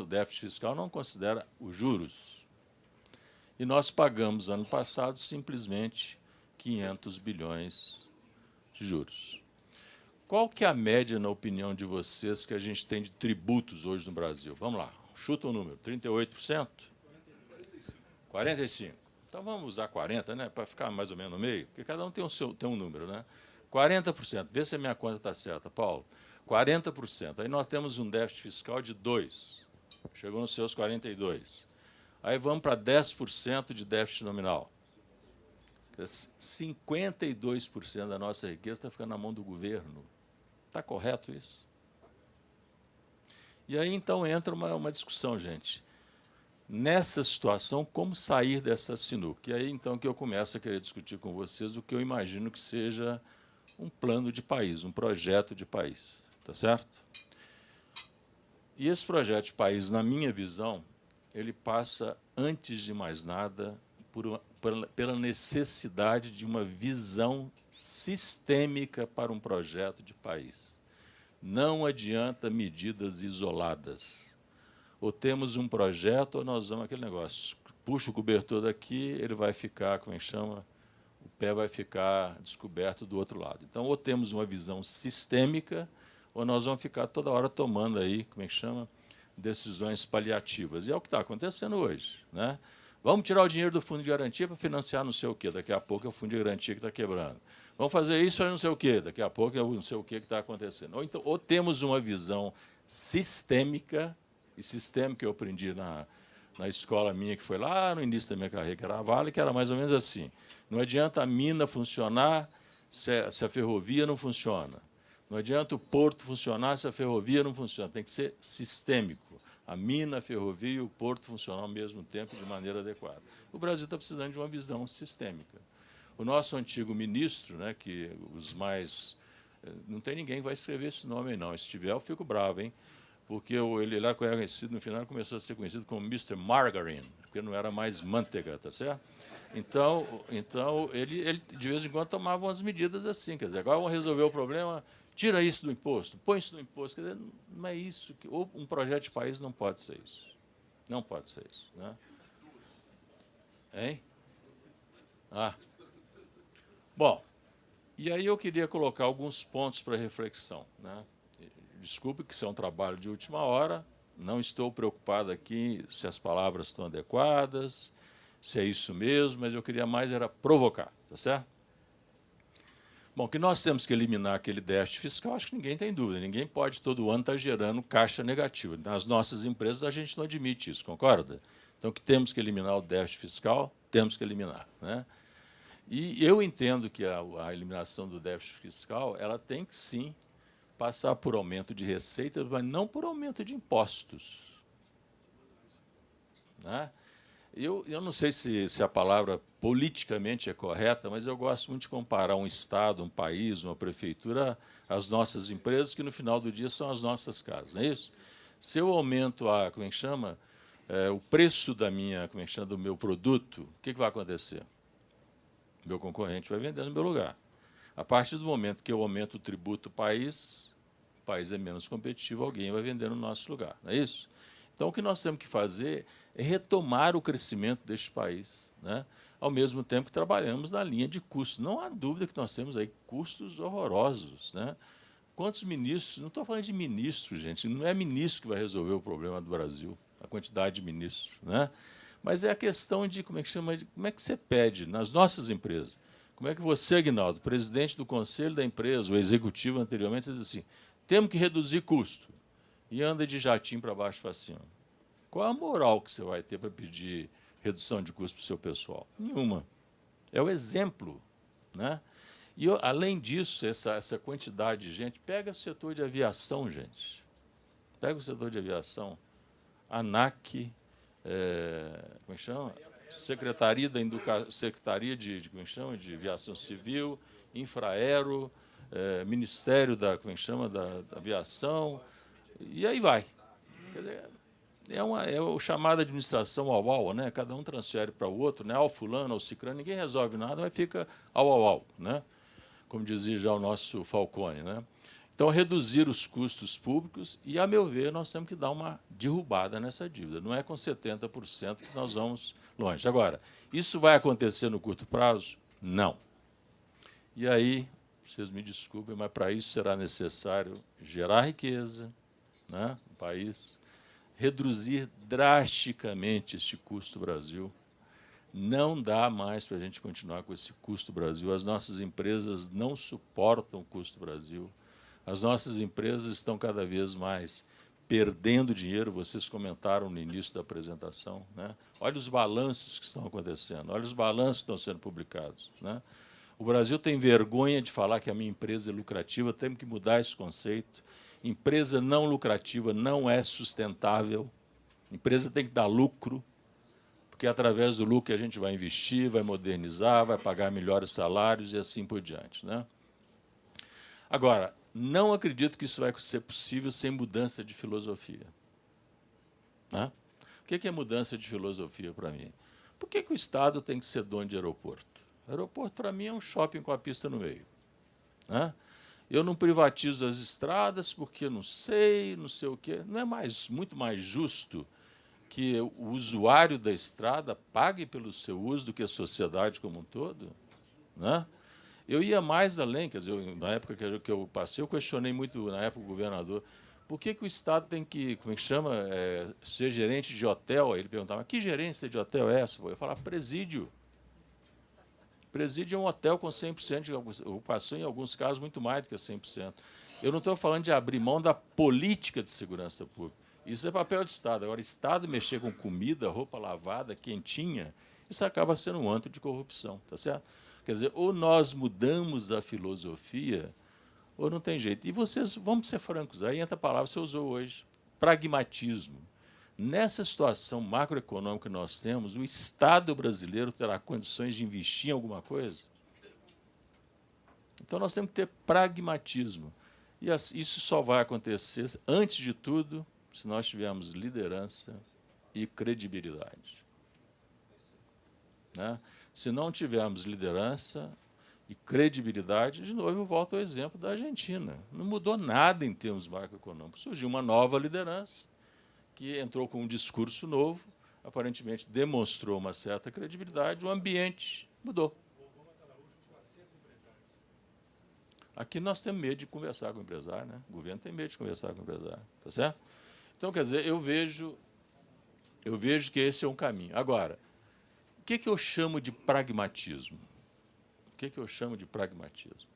déficit fiscal não considera os juros. E nós pagamos, ano passado, simplesmente 500 bilhões de juros. Qual que é a média, na opinião de vocês, que a gente tem de tributos hoje no Brasil? Vamos lá, chuta um número, 38%? 45%. Então, vamos usar 40%, né, para ficar mais ou menos no meio, porque cada um tem um número, né? 40%. Vê se a minha conta está certa, Paulo. 40%. Aí nós temos um déficit fiscal de 2%. Chegou nos seus 42%. Aí vamos para 10% de déficit nominal. 52% da nossa riqueza está ficando na mão do governo. Está correto isso? E aí, então, entra uma discussão, gente. Nessa situação, como sair dessa sinuca? E aí, então, que eu começo a querer discutir com vocês o que eu imagino que seja um plano de país, um projeto de país. Tá certo? E esse projeto de país, na minha visão, ele passa, antes de mais nada, pela necessidade de uma visão sistêmica para um projeto de país. Não adianta medidas isoladas. ou temos um projeto, ou nós vamos aquele negócio. Puxa o cobertor daqui, ele vai ficar, como é que chama? O pé vai ficar descoberto do outro lado. Então, ou temos uma visão sistêmica, ou nós vamos ficar toda hora tomando aí, como é que chama? Decisões paliativas. E é o que está acontecendo hoje, né? Vamos tirar o dinheiro do fundo de garantia para financiar não sei o quê. Daqui a pouco é o fundo de garantia que está quebrando. Vamos fazer isso para não sei o quê. Daqui a pouco é o não sei o quê que está acontecendo. Ou, então, ou temos uma visão sistêmica, e sistêmica eu aprendi na escola minha, que foi lá no início da minha carreira, que era a Vale, que era mais ou menos assim. Não adianta a mina funcionar se a ferrovia não funciona. Não adianta o porto funcionar se a ferrovia não funciona. Tem que ser sistêmico. A mina, a ferrovia e o porto funcionam ao mesmo tempo de maneira adequada. O Brasil está precisando de uma visão sistêmica. O nosso antigo ministro, né, que os mais... Não tem ninguém que vai escrever esse nome aí, não. Se tiver, eu fico bravo, hein? Porque ele lá conhecido, no final, começou a ser conhecido como Mr. Margarine, porque não era mais manteiga, tá certo? Então ele, de vez em quando, tomava umas medidas assim, quer dizer, agora vamos resolver o problema, tira isso do imposto, põe isso no imposto. Quer dizer, não é isso. Ou um projeto de país não pode ser isso. Não pode ser isso. Né? Hein? Ah. Bom, e aí eu queria colocar alguns pontos para reflexão. Né? Desculpe que isso é um trabalho de última hora, não estou preocupado aqui se as palavras estão adequadas, se é isso mesmo, mas eu queria mais era provocar, tá certo? Bom, que nós temos que eliminar aquele déficit fiscal, acho que ninguém tem dúvida, ninguém pode todo ano estar gerando caixa negativa. Nas nossas empresas a gente não admite isso, concorda? Então, que temos que eliminar o déficit fiscal, temos que eliminar. Né? E eu entendo que a eliminação do déficit fiscal ela tem que, sim, passar por aumento de receitas, mas não por aumento de impostos. Né? Eu não sei se a palavra politicamente é correta, mas eu gosto muito de comparar um Estado, um país, uma prefeitura às nossas empresas, que no final do dia são as nossas casas, não é isso? Se eu aumento como é que chama? O preço do meu produto, o que vai acontecer? Meu concorrente vai vender no meu lugar. A partir do momento que eu aumento o tributo do país, o país é menos competitivo, alguém vai vender no nosso lugar, não é isso? Então, o que nós temos que fazer é retomar o crescimento deste país, né? Ao mesmo tempo que trabalhamos na linha de custos. Não há dúvida que nós temos aí custos horrorosos. Né? Quantos ministros... Não estou falando de ministro, gente. Não é ministro que vai resolver o problema do Brasil, a quantidade de ministros. Né? Mas é a questão de, como é que você pede nas nossas empresas. Como é que você, Aguinaldo, presidente do conselho da empresa, o executivo anteriormente, diz assim, temos que reduzir custo. E anda de jatinho para baixo e para cima. Qual a moral que você vai ter para pedir redução de custo para o seu pessoal? Nenhuma. É o exemplo. Né? E, além disso, essa quantidade de gente... Pega o setor de aviação, gente. Pega o setor de aviação. ANAC, como é que chama? Secretaria como é que chama? De Aviação Civil, Infraero, Ministério da Aviação, e aí vai. Quer dizer, é o chamado administração au-au, né? Cada um transfere para o outro, né? Ao fulano, ao cicrano, ninguém resolve nada, mas fica au-au-au, né? Como dizia já o nosso Falcone. Né? Então, reduzir os custos públicos e, a meu ver, nós temos que dar uma derrubada nessa dívida. Não é com 70% que nós vamos longe. Agora, isso vai acontecer no curto prazo? Não. E aí, vocês me desculpem, mas para isso será necessário gerar riqueza, né, no país, reduzir drasticamente este custo Brasil. Não dá mais para a gente continuar com esse custo Brasil. As nossas empresas não suportam o custo Brasil. As nossas empresas estão cada vez mais perdendo dinheiro. Vocês comentaram no início da apresentação. Né? Olha os balanços que estão acontecendo, olha os balanços que estão sendo publicados. Né? O Brasil tem vergonha de falar que a minha empresa é lucrativa, temos que mudar esse conceito. Empresa não lucrativa não é sustentável. Empresa tem que dar lucro, porque é através do lucro que a gente vai investir, vai modernizar, vai pagar melhores salários e assim por diante. Né? Agora, não acredito que isso vai ser possível sem mudança de filosofia. Né? O que é mudança de filosofia para mim? Por que o Estado tem que ser dono de aeroporto? Aeroporto, para mim, é um shopping com a pista no meio. Né? Eu não privatizo as estradas porque não sei o quê. Não é muito mais justo que o usuário da estrada pague pelo seu uso do que a sociedade como um todo? Né? Eu ia mais além, quer dizer, na época que eu passei, eu questionei muito, na época, o governador, por que o Estado tem que, como é que chama, ser gerente de hotel? Aí ele perguntava, mas que gerência de hotel é essa? Eu falava, presídio. Presídio é um hotel com 100% de ocupação, em alguns casos, muito mais do que 100%. Eu não estou falando de abrir mão da política de segurança pública. Isso é papel de Estado. Agora, Estado mexer com comida, roupa lavada, quentinha, isso acaba sendo um antro de corrupção, tá certo? Quer dizer, ou nós mudamos a filosofia, ou não tem jeito. E vocês, vamos ser francos, aí entra a palavra que você usou hoje, pragmatismo. Nessa situação macroeconômica que nós temos, o Estado brasileiro terá condições de investir em alguma coisa? Então, nós temos que ter pragmatismo. E isso só vai acontecer, antes de tudo, se nós tivermos liderança e credibilidade. Né? Se não tivermos liderança e credibilidade, de novo, eu volto ao exemplo da Argentina. Não mudou nada em termos macroeconômicos. Surgiu uma nova liderança, que entrou com um discurso novo, aparentemente demonstrou uma certa credibilidade, o ambiente mudou. Aqui nós temos medo de conversar com o empresário, né? O governo tem medo de conversar com o empresário, tá certo? Então, quer dizer, eu vejo que esse é um caminho. Agora, o que eu chamo de pragmatismo? O que eu chamo de pragmatismo?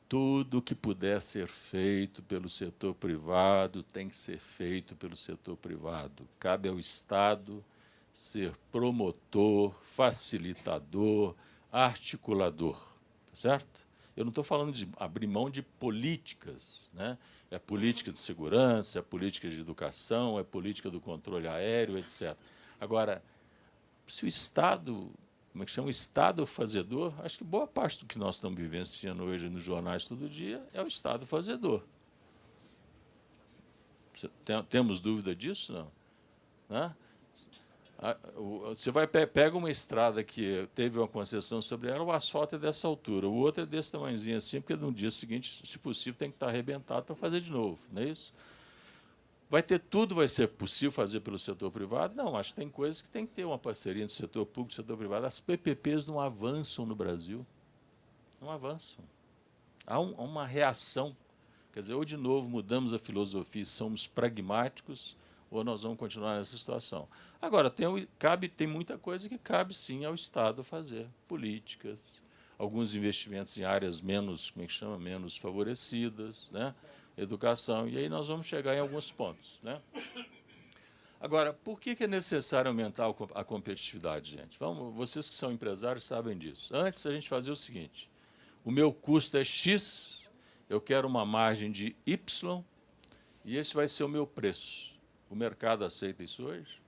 Tudo que puder ser feito pelo setor privado tem que ser feito pelo setor privado. Cabe ao Estado ser promotor, facilitador, articulador. Tá certo? Eu não estou falando de abrir mão de políticas. Né? É política de segurança, é política de educação, é política do controle aéreo, etc. Agora, se o Estado... Como é que chama? O Estado fazedor, acho que boa parte do que nós estamos vivenciando hoje nos jornais todo dia é o Estado fazedor. Temos dúvida disso? Não? Né? Você pega uma estrada que teve uma concessão sobre ela, o asfalto é dessa altura, o outro é desse tamanhozinho assim, porque no dia seguinte, se possível, tem que estar arrebentado para fazer de novo. Não é isso? Vai ser possível fazer pelo setor privado? Não, acho que tem coisas que tem que ter uma parceria entre o setor público e o setor privado. As PPPs não avançam no Brasil. Não avançam. Há uma reação. Quer dizer, ou, de novo, mudamos a filosofia e somos pragmáticos, ou nós vamos continuar nessa situação. Agora, tem muita coisa que cabe, sim, ao Estado fazer. Políticas, alguns investimentos em áreas menos, como é que chama, menos favorecidas, né? Educação, e aí nós vamos chegar em alguns pontos. Né? Agora, por que é necessário aumentar a competitividade, gente? Vocês que são empresários sabem disso. Antes, a gente fazia o seguinte, o meu custo é X, eu quero uma margem de Y, e esse vai ser o meu preço. O mercado aceita isso hoje?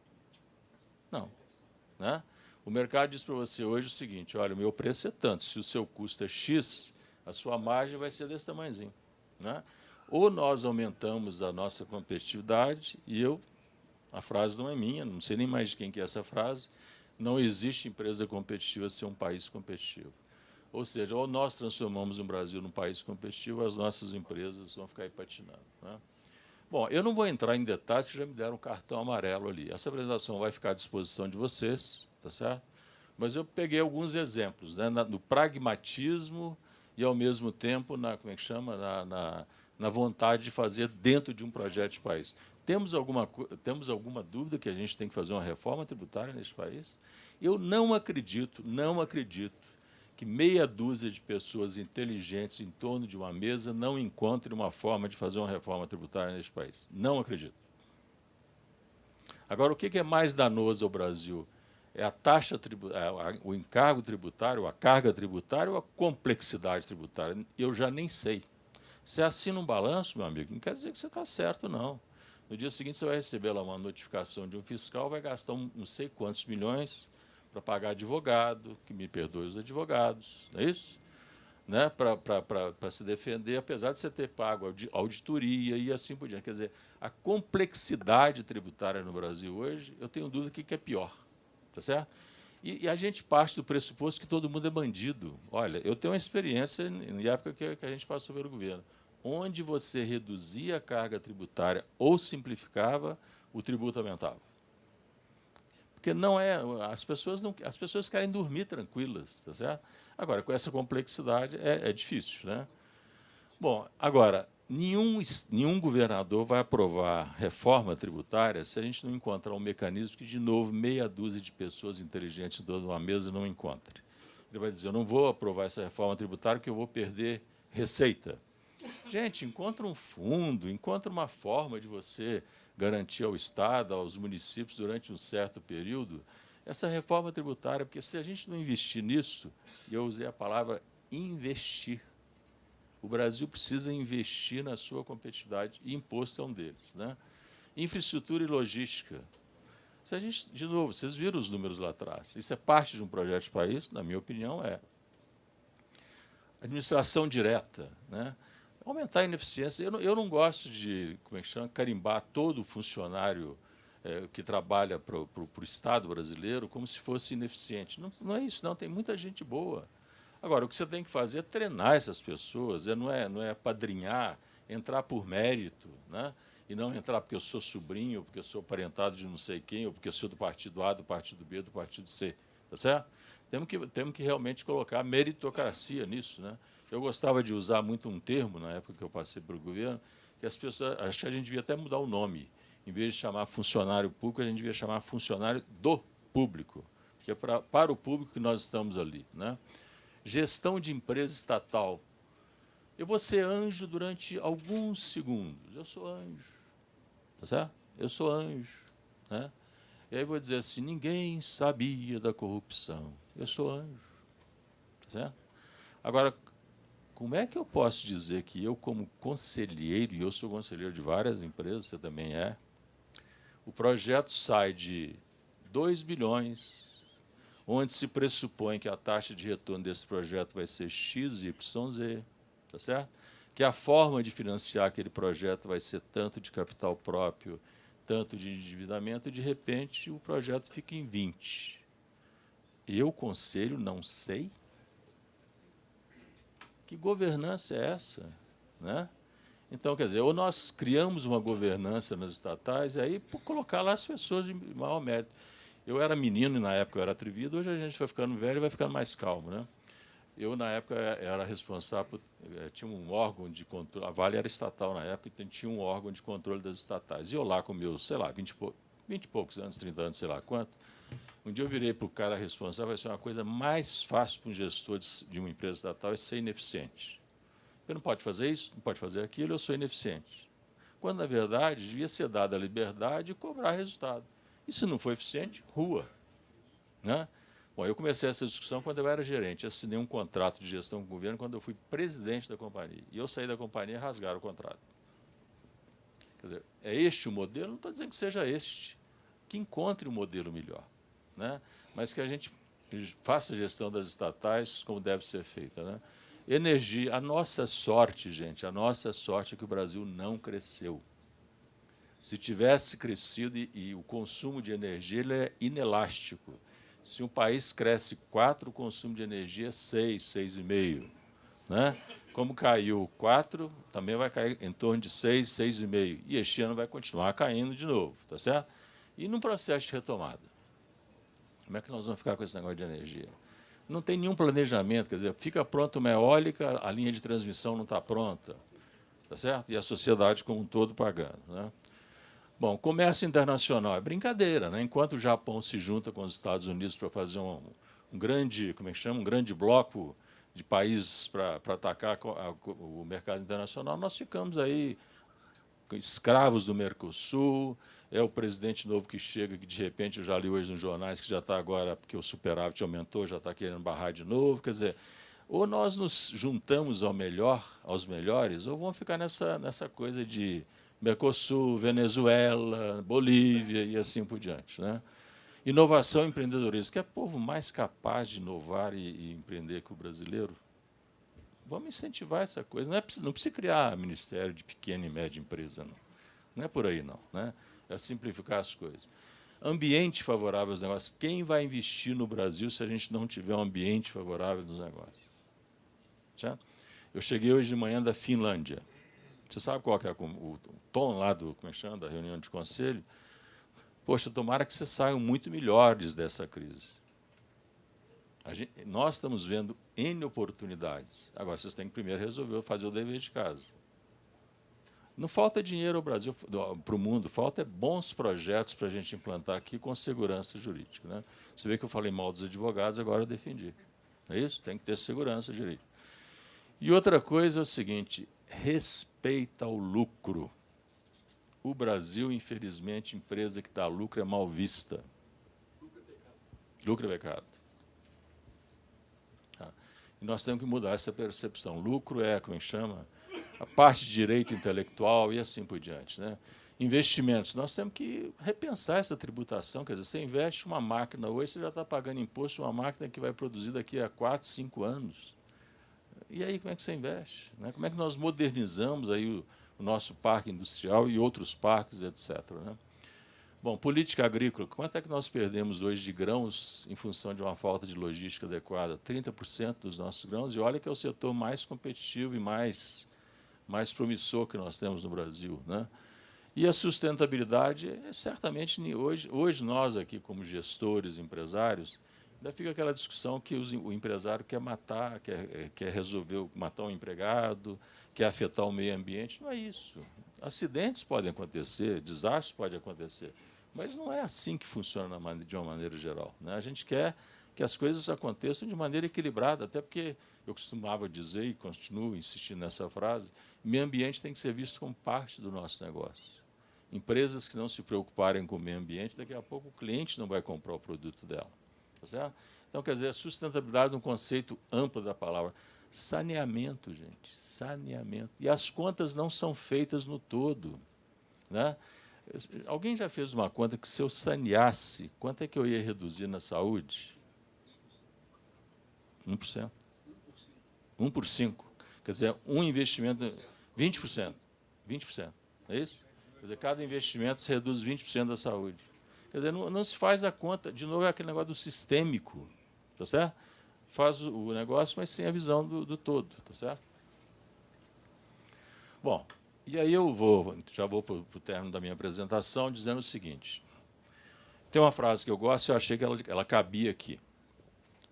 Não. Né? O mercado diz para você hoje o seguinte, olha, o meu preço é tanto, se o seu custo é X, a sua margem vai ser desse tamanhozinho. Né? Ou nós aumentamos a nossa competitividade, e a frase não é minha, não sei nem mais de quem que é essa frase, não existe empresa competitiva sem um país competitivo. Ou seja, ou nós transformamos o Brasil num país competitivo, as nossas empresas vão ficar aí patinando. Né? Bom, eu não vou entrar em detalhes, que já me deram um cartão amarelo ali. Essa apresentação vai ficar à disposição de vocês, tá certo? Mas eu peguei alguns exemplos, né, no pragmatismo e, ao mesmo tempo, como é que chama? Na vontade de fazer dentro de um projeto de país. Temos alguma dúvida que a gente tem que fazer uma reforma tributária neste país? Eu não acredito que meia dúzia de pessoas inteligentes em torno de uma mesa não encontrem uma forma de fazer uma reforma tributária neste país. Não acredito. Agora, o que é mais danoso ao Brasil? É a taxa tributária, o encargo tributário, a carga tributária ou a complexidade tributária? Eu já nem sei. Você assina um balanço, meu amigo, não quer dizer que você está certo, não. No dia seguinte, você vai receber lá uma notificação de um fiscal, vai gastar não sei quantos milhões para pagar advogado, que me perdoe os advogados, não é isso? Né? Para se defender, apesar de você ter pago auditoria e assim por diante. Quer dizer, a complexidade tributária no Brasil hoje, eu tenho dúvida do que é pior. Tá certo? E a gente parte do pressuposto que todo mundo é bandido. Olha, eu tenho uma experiência em época que a gente passou pelo governo. Onde você reduzia a carga tributária ou simplificava, o tributo aumentava. Porque não é, as pessoas querem dormir tranquilas, tá certo? Agora, com essa complexidade é difícil, né? Bom, agora, nenhum governador vai aprovar reforma tributária se a gente não encontrar um mecanismo que, de novo, meia dúzia de pessoas inteligentes dentro de uma mesa não encontre. Ele vai dizer, eu não vou aprovar essa reforma tributária porque eu vou perder receita. Gente, encontra um fundo, encontra uma forma de você garantir ao Estado, aos municípios, durante um certo período, essa reforma tributária, porque se a gente não investir nisso, e eu usei a palavra investir, o Brasil precisa investir na sua competitividade, e imposto é um deles, né? Infraestrutura e logística. Se a gente, de novo, vocês viram os números lá atrás, isso é parte de um projeto de país, na minha opinião, é. Administração direta, né? Aumentar a ineficiência. Eu não gosto de, como é que chama, carimbar todo funcionário que trabalha para o Estado brasileiro como se fosse ineficiente. Não é isso, não. Tem muita gente boa. Agora, o que você tem que fazer é treinar essas pessoas, não é apadrinhar, entrar por mérito, né? E não entrar porque eu sou sobrinho, ou porque eu sou parentado de não sei quem, ou porque eu sou do partido A, do partido B, do partido C. Tá certo? Temos que realmente colocar meritocracia nisso, né? Eu gostava de usar muito um termo, na época que eu passei pelo governo, que as pessoas, acho que a gente devia até mudar o nome. Em vez de chamar funcionário público, a gente devia chamar funcionário do público, que é para o público que nós estamos ali, né? Gestão de empresa estatal. Eu vou ser anjo durante alguns segundos. Eu sou anjo. Tá certo? Eu sou anjo, né? E aí vou dizer assim, ninguém sabia da corrupção. Eu sou anjo. Tá certo? Agora, como é que eu posso dizer que eu, como conselheiro, e eu sou conselheiro de várias empresas, você também é, o projeto sai de 2 bilhões, onde se pressupõe que a taxa de retorno desse projeto vai ser X, Y, Z, tá certo? Que a forma de financiar aquele projeto vai ser tanto de capital próprio, tanto de endividamento, e, de repente, o projeto fica em 20. Eu, conselho, não sei. Que governança é essa? Né? Então, quer dizer, ou nós criamos uma governança nas estatais, e aí por colocar lá as pessoas de maior mérito. Eu era menino, e na época eu era atrevido, hoje a gente vai ficando velho e vai ficando mais calmo, né? Eu, na época, era responsável por... tinha um órgão de controle, a Vale era estatal na época, então tinha um órgão de controle das estatais. E eu lá com meus, sei lá, 20 e poucos anos, 30 anos, sei lá quanto, um dia eu virei para o cara responsável, vai ser uma coisa mais fácil para um gestor de uma empresa estatal é ser ineficiente. Ele não pode fazer isso, não pode fazer aquilo, eu sou ineficiente. Quando, na verdade, devia ser dada a liberdade e cobrar resultado. E se não for eficiente, rua. Né? Bom, eu comecei essa discussão quando eu era gerente. Assinei um contrato de gestão com o governo quando eu fui presidente da companhia. E eu saí da companhia e rasgaram o contrato. Quer dizer, é este o modelo? Não estou dizendo que seja este. Que encontre um modelo melhor. Né? Mas que a gente faça a gestão das estatais como deve ser feita. Né? Energia, a nossa sorte, gente, a nossa sorte é que o Brasil não cresceu. Se tivesse crescido, e o consumo de energia ele é inelástico. Se um país cresce 4, o consumo de energia é 6, 6,5. Né? Como caiu 4, também vai cair em torno de 6, 6,5. E este ano vai continuar caindo de novo. Tá certo? E num processo de retomada. Como é que nós vamos ficar com esse negócio de energia? Não tem nenhum planejamento, quer dizer, fica pronta uma eólica, a linha de transmissão não está pronta, tá certo? E a sociedade como um todo pagando. Né? Bom, comércio internacional é brincadeira, né? Enquanto o Japão se junta com os Estados Unidos para fazer um grande, como é que chama, um grande bloco de países para atacar o mercado internacional, nós ficamos aí escravos do Mercosul. É o presidente novo que chega, que de repente eu já li hoje nos jornais, que já está agora, porque o superávit aumentou, já está querendo barrar de novo. Quer dizer, ou nós nos juntamos aos melhores, ou vamos ficar nessa coisa de Mercosul, Venezuela, Bolívia e assim por diante. Né? Inovação e empreendedorismo. Quer povo mais capaz de inovar e empreender que o brasileiro? Vamos incentivar essa coisa. Não precisa criar ministério de pequena e média empresa, não. Não é por aí, não. Né? É simplificar as coisas. Ambiente favorável aos negócios. Quem vai investir no Brasil se a gente não tiver um ambiente favorável nos negócios? Certo? Eu cheguei hoje de manhã da Finlândia. Você sabe qual que é o tom lá como é que chama, da reunião de conselho? Poxa, tomara que vocês saiam muito melhores dessa crise. Nós estamos vendo N oportunidades. Agora, vocês têm que primeiro resolver fazer o dever de casa. Não falta dinheiro ao Brasil, para o mundo, falta bons projetos para a gente implantar aqui com segurança jurídica. Né? Você vê que eu falei mal dos advogados, agora eu defendi. É isso? Tem que ter segurança jurídica. E outra coisa é o seguinte, respeita ao lucro. O Brasil, infelizmente, empresa que dá lucro é mal vista. Lucro é pecado. E nós temos que mudar essa percepção. Lucro é, como é que chama? A parte de direito intelectual e assim por diante. Né? Investimentos. Nós temos que repensar essa tributação. Quer dizer, você investe uma máquina hoje, você já está pagando imposto uma máquina que vai produzir daqui a 4, 5 anos. E aí, como é que você investe? Né? Como é que nós modernizamos aí o nosso parque industrial e outros parques, etc. Né? Bom, política agrícola. Quanto é que nós perdemos hoje de grãos em função de uma falta de logística adequada? 30% dos nossos grãos. E olha que é o setor mais competitivo e mais promissor que nós temos no Brasil. Né? E a sustentabilidade, certamente, hoje nós aqui, como gestores, empresários, ainda fica aquela discussão que o empresário quer matar, quer resolver matar um empregado, quer afetar o meio ambiente. Não é isso. Acidentes podem acontecer, desastres podem acontecer, mas não é assim que funciona de uma maneira geral. Né? A gente quer que as coisas aconteçam de maneira equilibrada, até porque eu costumava dizer, e continuo insistindo nessa frase, meio ambiente tem que ser visto como parte do nosso negócio. Empresas que não se preocuparem com o meio ambiente, daqui a pouco o cliente não vai comprar o produto dela. Tá certo? Então, quer dizer, a sustentabilidade é um conceito amplo da palavra. Saneamento, gente, saneamento. E as contas não são feitas no todo. Né? Alguém já fez uma conta que, se eu saneasse, quanto é que eu ia reduzir na saúde? 1%. 1 por 5. Quer dizer, um investimento... 20%. 20%. É isso? Quer dizer, cada investimento se reduz 20% da saúde. Quer dizer, não se faz a conta, de novo, é aquele negócio do sistêmico, tá certo? Faz o negócio, mas sem a visão do todo, tá certo? Bom, e aí eu já vou para o término da minha apresentação, dizendo o seguinte. Tem uma frase que eu gosto e eu achei que ela cabia aqui.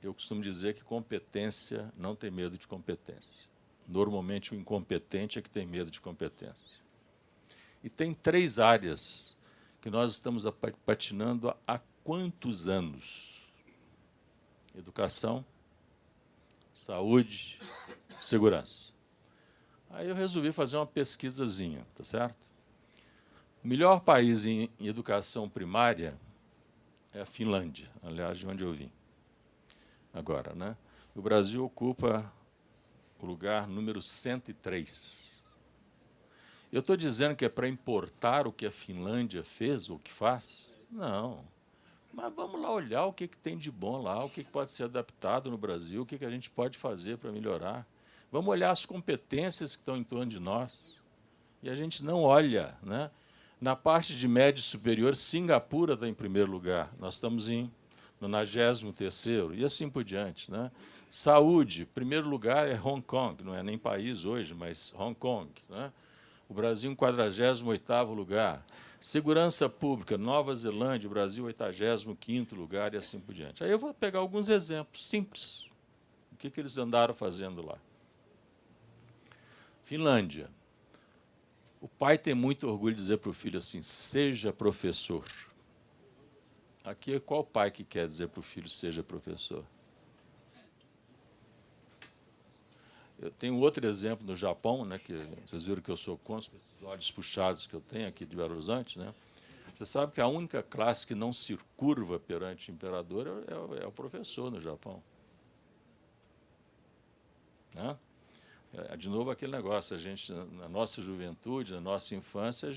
Eu costumo dizer que competência não tem medo de competência. Normalmente, o incompetente é que tem medo de competência. E tem 3 áreas que nós estamos patinando há quantos anos? Educação, saúde, segurança. Aí eu resolvi fazer uma pesquisazinha, tá certo? O melhor país em educação primária é a Finlândia, aliás, de onde eu vim. Agora, né? O Brasil ocupa o lugar número 103. Eu estou dizendo que é para importar o que a Finlândia fez, ou o que faz? Não. Mas vamos lá olhar o que tem de bom lá, o que pode ser adaptado no Brasil, o que a gente pode fazer para melhorar. Vamos olhar as competências que estão em torno de nós. E a gente não olha. Né? Na parte de médio superior, Singapura está em primeiro lugar. Nós estamos no 93º, e assim por diante. Né? Saúde, primeiro lugar é Hong Kong, não é nem país hoje, mas Hong Kong. Né? O Brasil em 48º lugar. Segurança pública, Nova Zelândia, Brasil 85º lugar e assim por diante. Aí eu vou pegar alguns exemplos simples. O que eles andaram fazendo lá? Finlândia. O pai tem muito orgulho de dizer para o filho assim, seja professor. Aqui, qual pai que quer dizer para o filho, seja professor? Eu tenho outro exemplo no Japão, né, que vocês viram que eu sou contra, esses olhos puxados que eu tenho aqui de Belo Horizonte. Né? Você sabe que a única classe que não se curva perante o imperador é o professor no Japão. Né? De novo, aquele negócio, a gente, na nossa juventude, na nossa infância,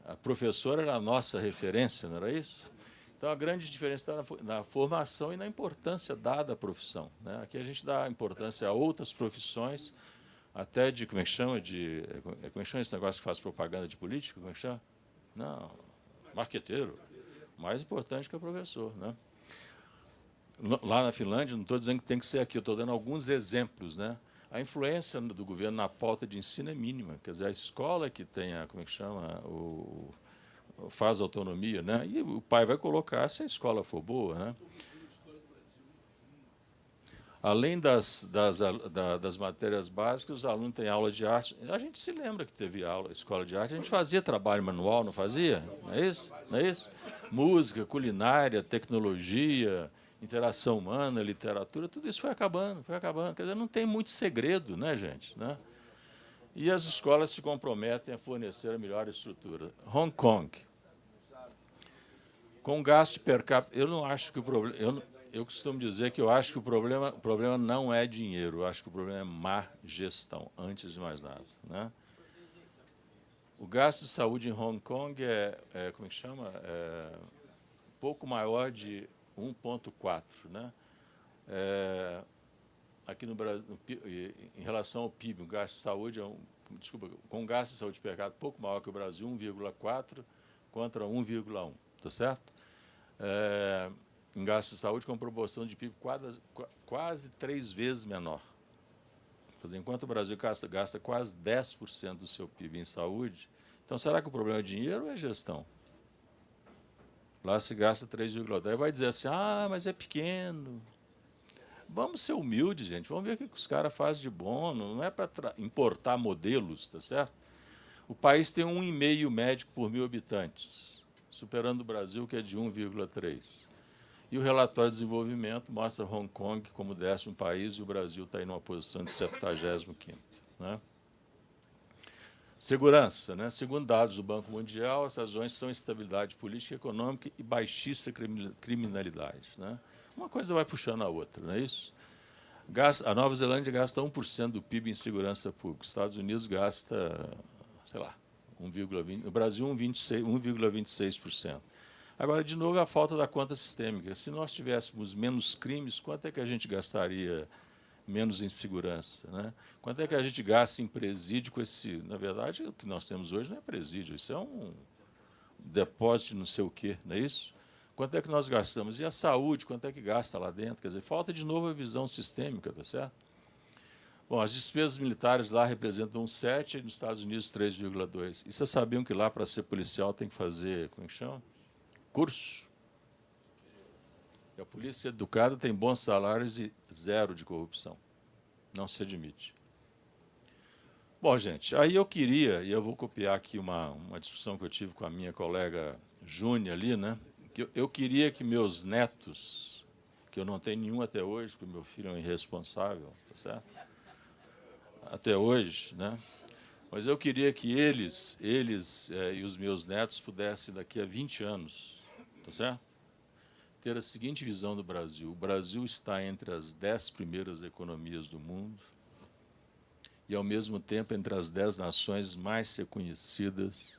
a professora era a nossa referência, não era isso? Então, a grande diferença está na formação e na importância dada à profissão. Né? Aqui a gente dá importância a outras profissões, até de, como é que chama esse negócio que faz propaganda de político? Como é que chama? Não, marqueteiro, mais importante que o professor, né? Lá na Finlândia, não estou dizendo que tem que ser aqui, eu estou dando alguns exemplos, né? A influência do governo na pauta de ensino é mínima, quer dizer, a escola que tem a, como é que chama, faz autonomia, né? E o pai vai colocar se a escola for boa, né? Além das matérias básicas, os alunos têm aula de arte. A gente se lembra que teve aula, escola de arte, a gente fazia trabalho manual, não fazia? Não é isso? Não é isso? Música, culinária, tecnologia, interação humana, literatura, tudo isso foi acabando, foi acabando. Quer dizer, não tem muito segredo, né, gente? Né? E as escolas se comprometem a fornecer a melhor estrutura. Hong Kong. Com gasto per capita, eu não acho que o problema... Eu costumo dizer que eu acho que o problema não é dinheiro, eu acho que o problema é má gestão, antes de mais nada, né? O gasto de saúde em Hong Kong como é que chama? Pouco maior de 1,4, né? Aqui no Brasil, em relação ao PIB, o gasto de saúde com gasto de saúde per capita pouco maior que o Brasil, 1,4 contra 1,1, tá certo? Em gasto de saúde com proporção de PIB quase 3 vezes menor. Quer dizer, enquanto o Brasil gasta quase 10% do seu PIB em saúde, então será que o problema é dinheiro ou é gestão? Lá se gasta 3,10. Aí vai dizer assim, mas é pequeno. Vamos ser humildes, gente. Vamos ver o que os caras fazem de bom. Não é para importar modelos, tá certo? O país tem 1,5 médico por 1.000 habitantes, superando o Brasil, que é de 1,3. E o relatório de desenvolvimento mostra Hong Kong como 10º país e o Brasil está em uma posição de 75º. Né? Segurança. Né? Segundo dados do Banco Mundial, as razões são instabilidade política e econômica e baixíssima criminalidade. Né? Uma coisa vai puxando a outra, não é isso? A Nova Zelândia gasta 1% do PIB em segurança pública. Os Estados Unidos gasta, sei lá, 1,20%. O Brasil, 1,26%. Agora, de novo, a falta da conta sistêmica. Se nós tivéssemos menos crimes, quanto é que a gente gastaria menos em segurança? Né? Quanto é que a gente gasta em presídio com esse... Na verdade, o que nós temos hoje não é presídio, isso é um depósito de não sei o quê, não é isso? Quanto é que nós gastamos? E a saúde, quanto é que gasta lá dentro? Quer dizer, falta de novo a visão sistêmica, tá certo? Bom, as despesas militares lá representam 1,7% e nos Estados Unidos 3,2%. E vocês sabiam que lá, para ser policial, tem que fazer, como é que chama? Curso. E a polícia educada tem bons salários e 0 de corrupção. Não se admite. Bom, gente, aí eu queria, e eu vou copiar aqui uma discussão que eu tive com a minha colega Júnia ali, né? Que eu queria que meus netos, que eu não tenho nenhum até hoje, porque meu filho é um irresponsável, tá certo? Até hoje, né? Mas eu queria que eles e os meus netos pudessem, daqui a 20 anos, tá certo? Ter a seguinte visão do Brasil. O Brasil está entre as 10 primeiras economias do mundo e, ao mesmo tempo, entre as 10 nações mais reconhecidas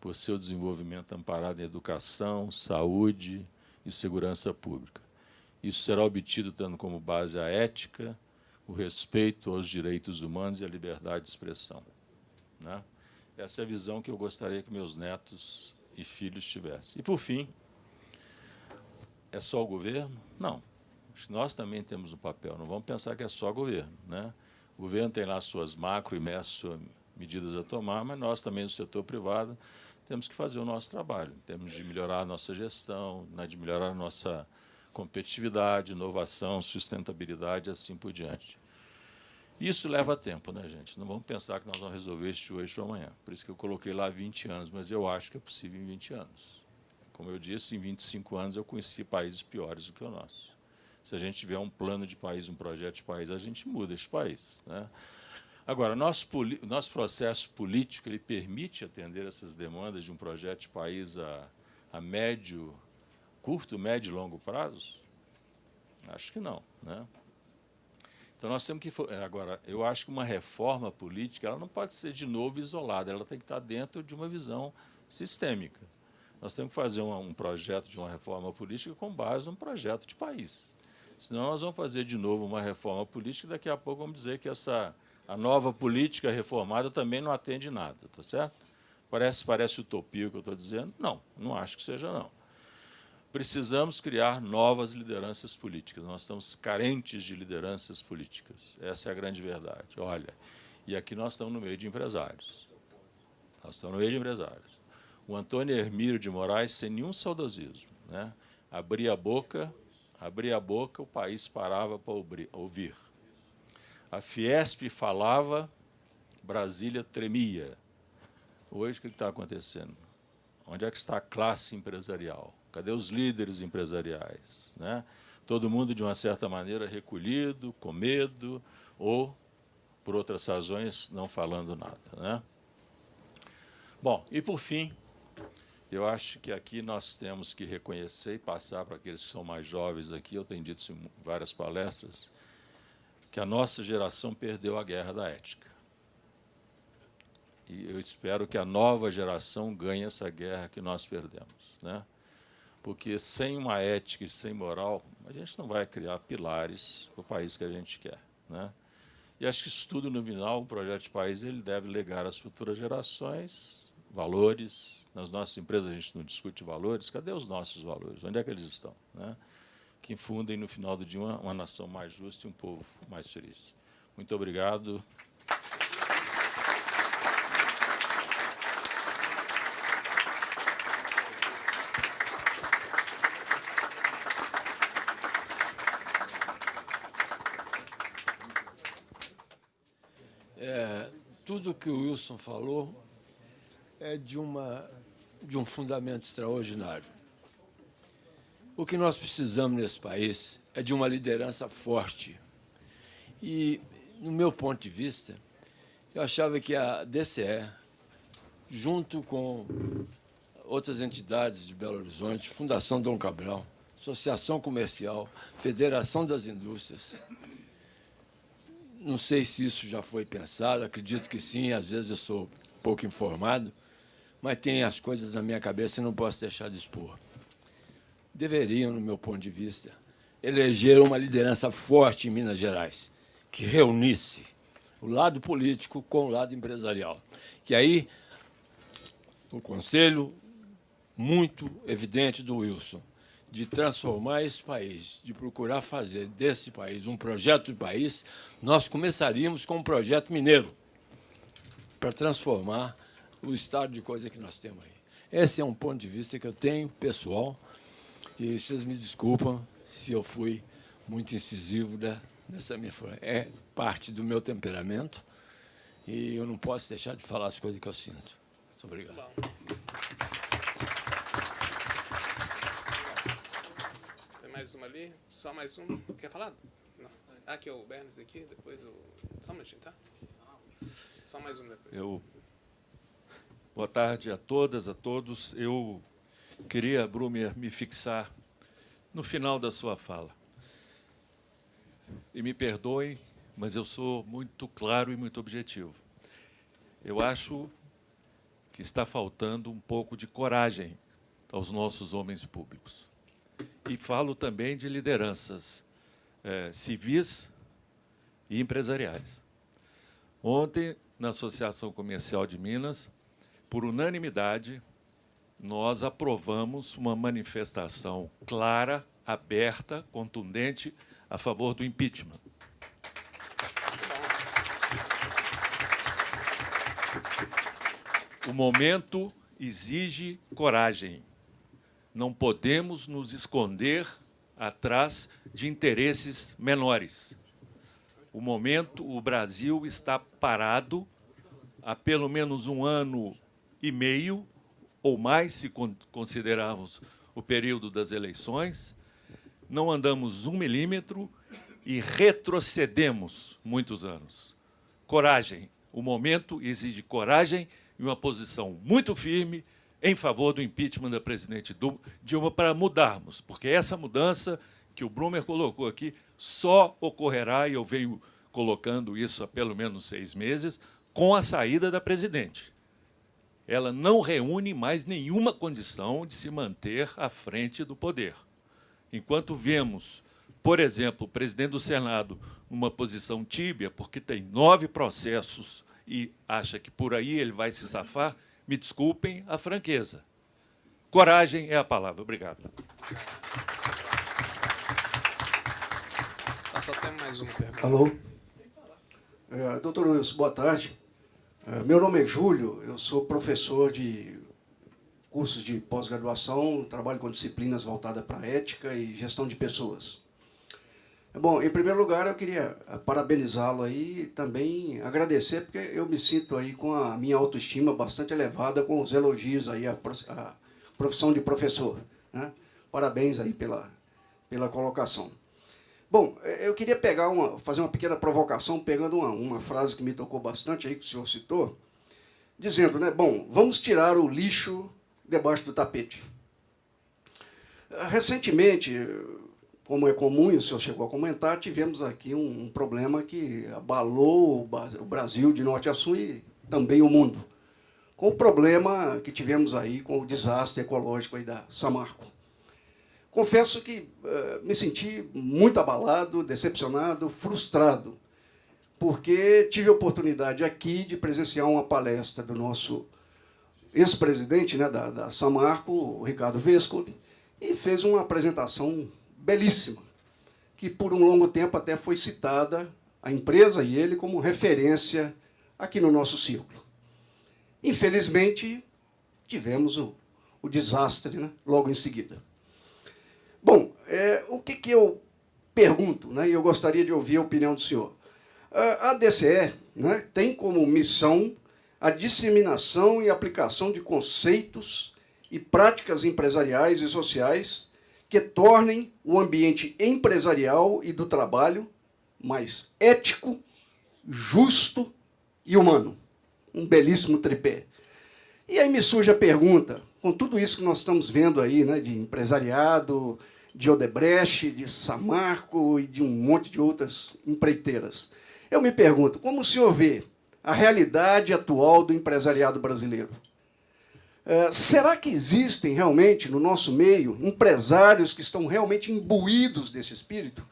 por seu desenvolvimento amparado em educação, saúde e segurança pública. Isso será obtido tendo como base a ética, o respeito aos direitos humanos e a liberdade de expressão. Né? Essa é a visão que eu gostaria que meus netos e filhos tivessem. E, por fim, é só o governo? Não. Nós também temos um papel. Não vamos pensar que é só o governo. Né? O governo tem lá suas macro e meso medidas a tomar, mas nós também, do setor privado, temos que fazer o nosso trabalho. Temos de melhorar a nossa gestão, né, de melhorar a nossa competitividade, inovação, sustentabilidade, assim por diante. Isso leva tempo, né, gente? Não vamos pensar que nós vamos resolver isso de hoje para amanhã. Por isso que eu coloquei lá 20 anos, mas eu acho que é possível em 20 anos. Como eu disse, em 25 anos eu conheci países piores do que o nosso. Se a gente tiver um plano de país, um projeto de país, a gente muda esse país. Né? Agora, nosso processo político ele permite atender essas demandas de um projeto de país a médio, curto, médio e longo prazo? Acho que não. Né? Então, nós temos que... Agora, eu acho que uma reforma política ela não pode ser, de novo, isolada. Ela tem que estar dentro de uma visão sistêmica. Nós temos que fazer um projeto de uma reforma política com base num projeto de país. Senão, nós vamos fazer, de novo, uma reforma política e, daqui a pouco, vamos dizer que a nova política reformada também não atende nada, tá certo? Parece utopia o que eu estou dizendo? Não, não acho que seja, não. Precisamos criar novas lideranças políticas. Nós estamos carentes de lideranças políticas. Essa é a grande verdade. Olha, e aqui nós estamos no meio de empresários. Nós estamos no meio de empresários. O Antônio Hermílio de Moraes, sem nenhum saudosismo, né? Abria a boca, o país parava para ouvir. A Fiesp falava, Brasília tremia. Hoje, o que está acontecendo? Onde é que está a classe empresarial? Cadê os líderes empresariais? Né? Todo mundo, de uma certa maneira, recolhido, com medo, ou, por outras razões, não falando nada. Né? Bom, e, por fim, eu acho que aqui nós temos que reconhecer e passar para aqueles que são mais jovens aqui, eu tenho dito isso em várias palestras, que a nossa geração perdeu a guerra da ética. E eu espero que a nova geração ganhe essa guerra que nós perdemos. Né? Porque sem uma ética e sem moral, a gente não vai criar pilares para o país que a gente quer. Né? E acho que isso tudo, no final, o projeto de país ele deve legar às futuras gerações valores. Nas nossas empresas a gente não discute valores. Cadê os nossos valores? Onde é que eles estão? Né? Que infundem, no final do dia, uma nação mais justa e um povo mais feliz. Muito obrigado. Tudo que o Wilson falou é de um fundamento extraordinário. O que nós precisamos nesse país é de uma liderança forte. E, no meu ponto de vista, eu achava que a DCE, junto com outras entidades de Belo Horizonte, Fundação Dom Cabral, Associação Comercial, Federação das Indústrias, não sei se isso já foi pensado, acredito que sim, às vezes eu sou pouco informado, mas tem as coisas na minha cabeça e não posso deixar de expor. Deveriam, no meu ponto de vista, eleger uma liderança forte em Minas Gerais, que reunisse o lado político com o lado empresarial. Que aí o conselho muito evidente do Wilson, de transformar esse país, de procurar fazer desse país um projeto de país, nós começaríamos com um projeto mineiro para transformar o estado de coisa que nós temos aí. Esse é um ponto de vista que eu tenho, pessoal, e vocês me desculpam se eu fui muito incisivo nessa minha forma. É parte do meu temperamento e eu não posso deixar de falar as coisas que eu sinto. Muito obrigado. Mais uma ali, só mais um. Quer falar? Não. Aqui é o Bernes aqui, depois o... Só um minutinho, tá? Só mais um depois. Boa tarde a todas, a todos. Eu queria, Brumer, me fixar no final da sua fala. E me perdoem, mas eu sou muito claro e muito objetivo. Eu acho que está faltando um pouco de coragem aos nossos homens públicos. E falo também de lideranças civis e empresariais. Ontem, na Associação Comercial de Minas, por unanimidade, nós aprovamos uma manifestação clara, aberta, contundente, a favor do impeachment. O momento exige coragem. Não podemos nos esconder atrás de interesses menores. O momento, o Brasil está parado há pelo menos 1 ano e meio, ou mais, se considerarmos o período das eleições. Não andamos 1 milímetro e retrocedemos muitos anos. Coragem. O momento exige coragem e uma posição muito firme em favor do impeachment da presidente Dilma para mudarmos, porque essa mudança que o Brumer colocou aqui só ocorrerá, e eu venho colocando isso há pelo menos 6 meses, com a saída da presidente. Ela não reúne mais nenhuma condição de se manter à frente do poder. Enquanto vemos, por exemplo, o presidente do Senado numa posição tíbia, porque tem 9 processos e acha que por aí ele vai se safar, Me desculpem a franqueza. Coragem é a palavra. Obrigado. Nós só temos mais uma pergunta. Alô? Doutor Wilson, boa tarde. Meu nome é Júlio, eu sou professor de cursos de pós-graduação, trabalho com disciplinas voltadas para ética e gestão de pessoas. Bom, em primeiro lugar, eu queria parabenizá-lo aí e também agradecer, porque eu me sinto aí com a minha autoestima bastante elevada com os elogios aí à profissão de professor, né? Parabéns aí pela colocação. Bom, eu queria fazer uma pequena provocação, pegando uma frase que me tocou bastante aí, que o senhor citou, dizendo, né, bom, vamos tirar o lixo debaixo do tapete. Recentemente, como é comum, e o senhor chegou a comentar, tivemos aqui um problema que abalou o Brasil de norte a sul e também o mundo, com o problema que tivemos aí com o desastre ecológico aí da Samarco. Confesso que me senti muito abalado, decepcionado, frustrado, porque tive a oportunidade aqui de presenciar uma palestra do nosso ex-presidente, né, da Samarco, o Ricardo Vescovi, e fez uma apresentação belíssima, que por um longo tempo até foi citada a empresa e ele como referência aqui no nosso círculo. Infelizmente, tivemos o desastre, né, logo em seguida. Bom, o que eu pergunto, né, e eu gostaria de ouvir a opinião do senhor. A DCE, né, tem como missão a disseminação e aplicação de conceitos e práticas empresariais e sociais que tornem o ambiente empresarial e do trabalho mais ético, justo e humano. Um belíssimo tripé. E aí me surge a pergunta, com tudo isso que nós estamos vendo aí, né, de empresariado, de Odebrecht, de Samarco e de um monte de outras empreiteiras, eu me pergunto, como o senhor vê a realidade atual do empresariado brasileiro? Será que existem realmente no nosso meio empresários que estão realmente imbuídos desse espírito?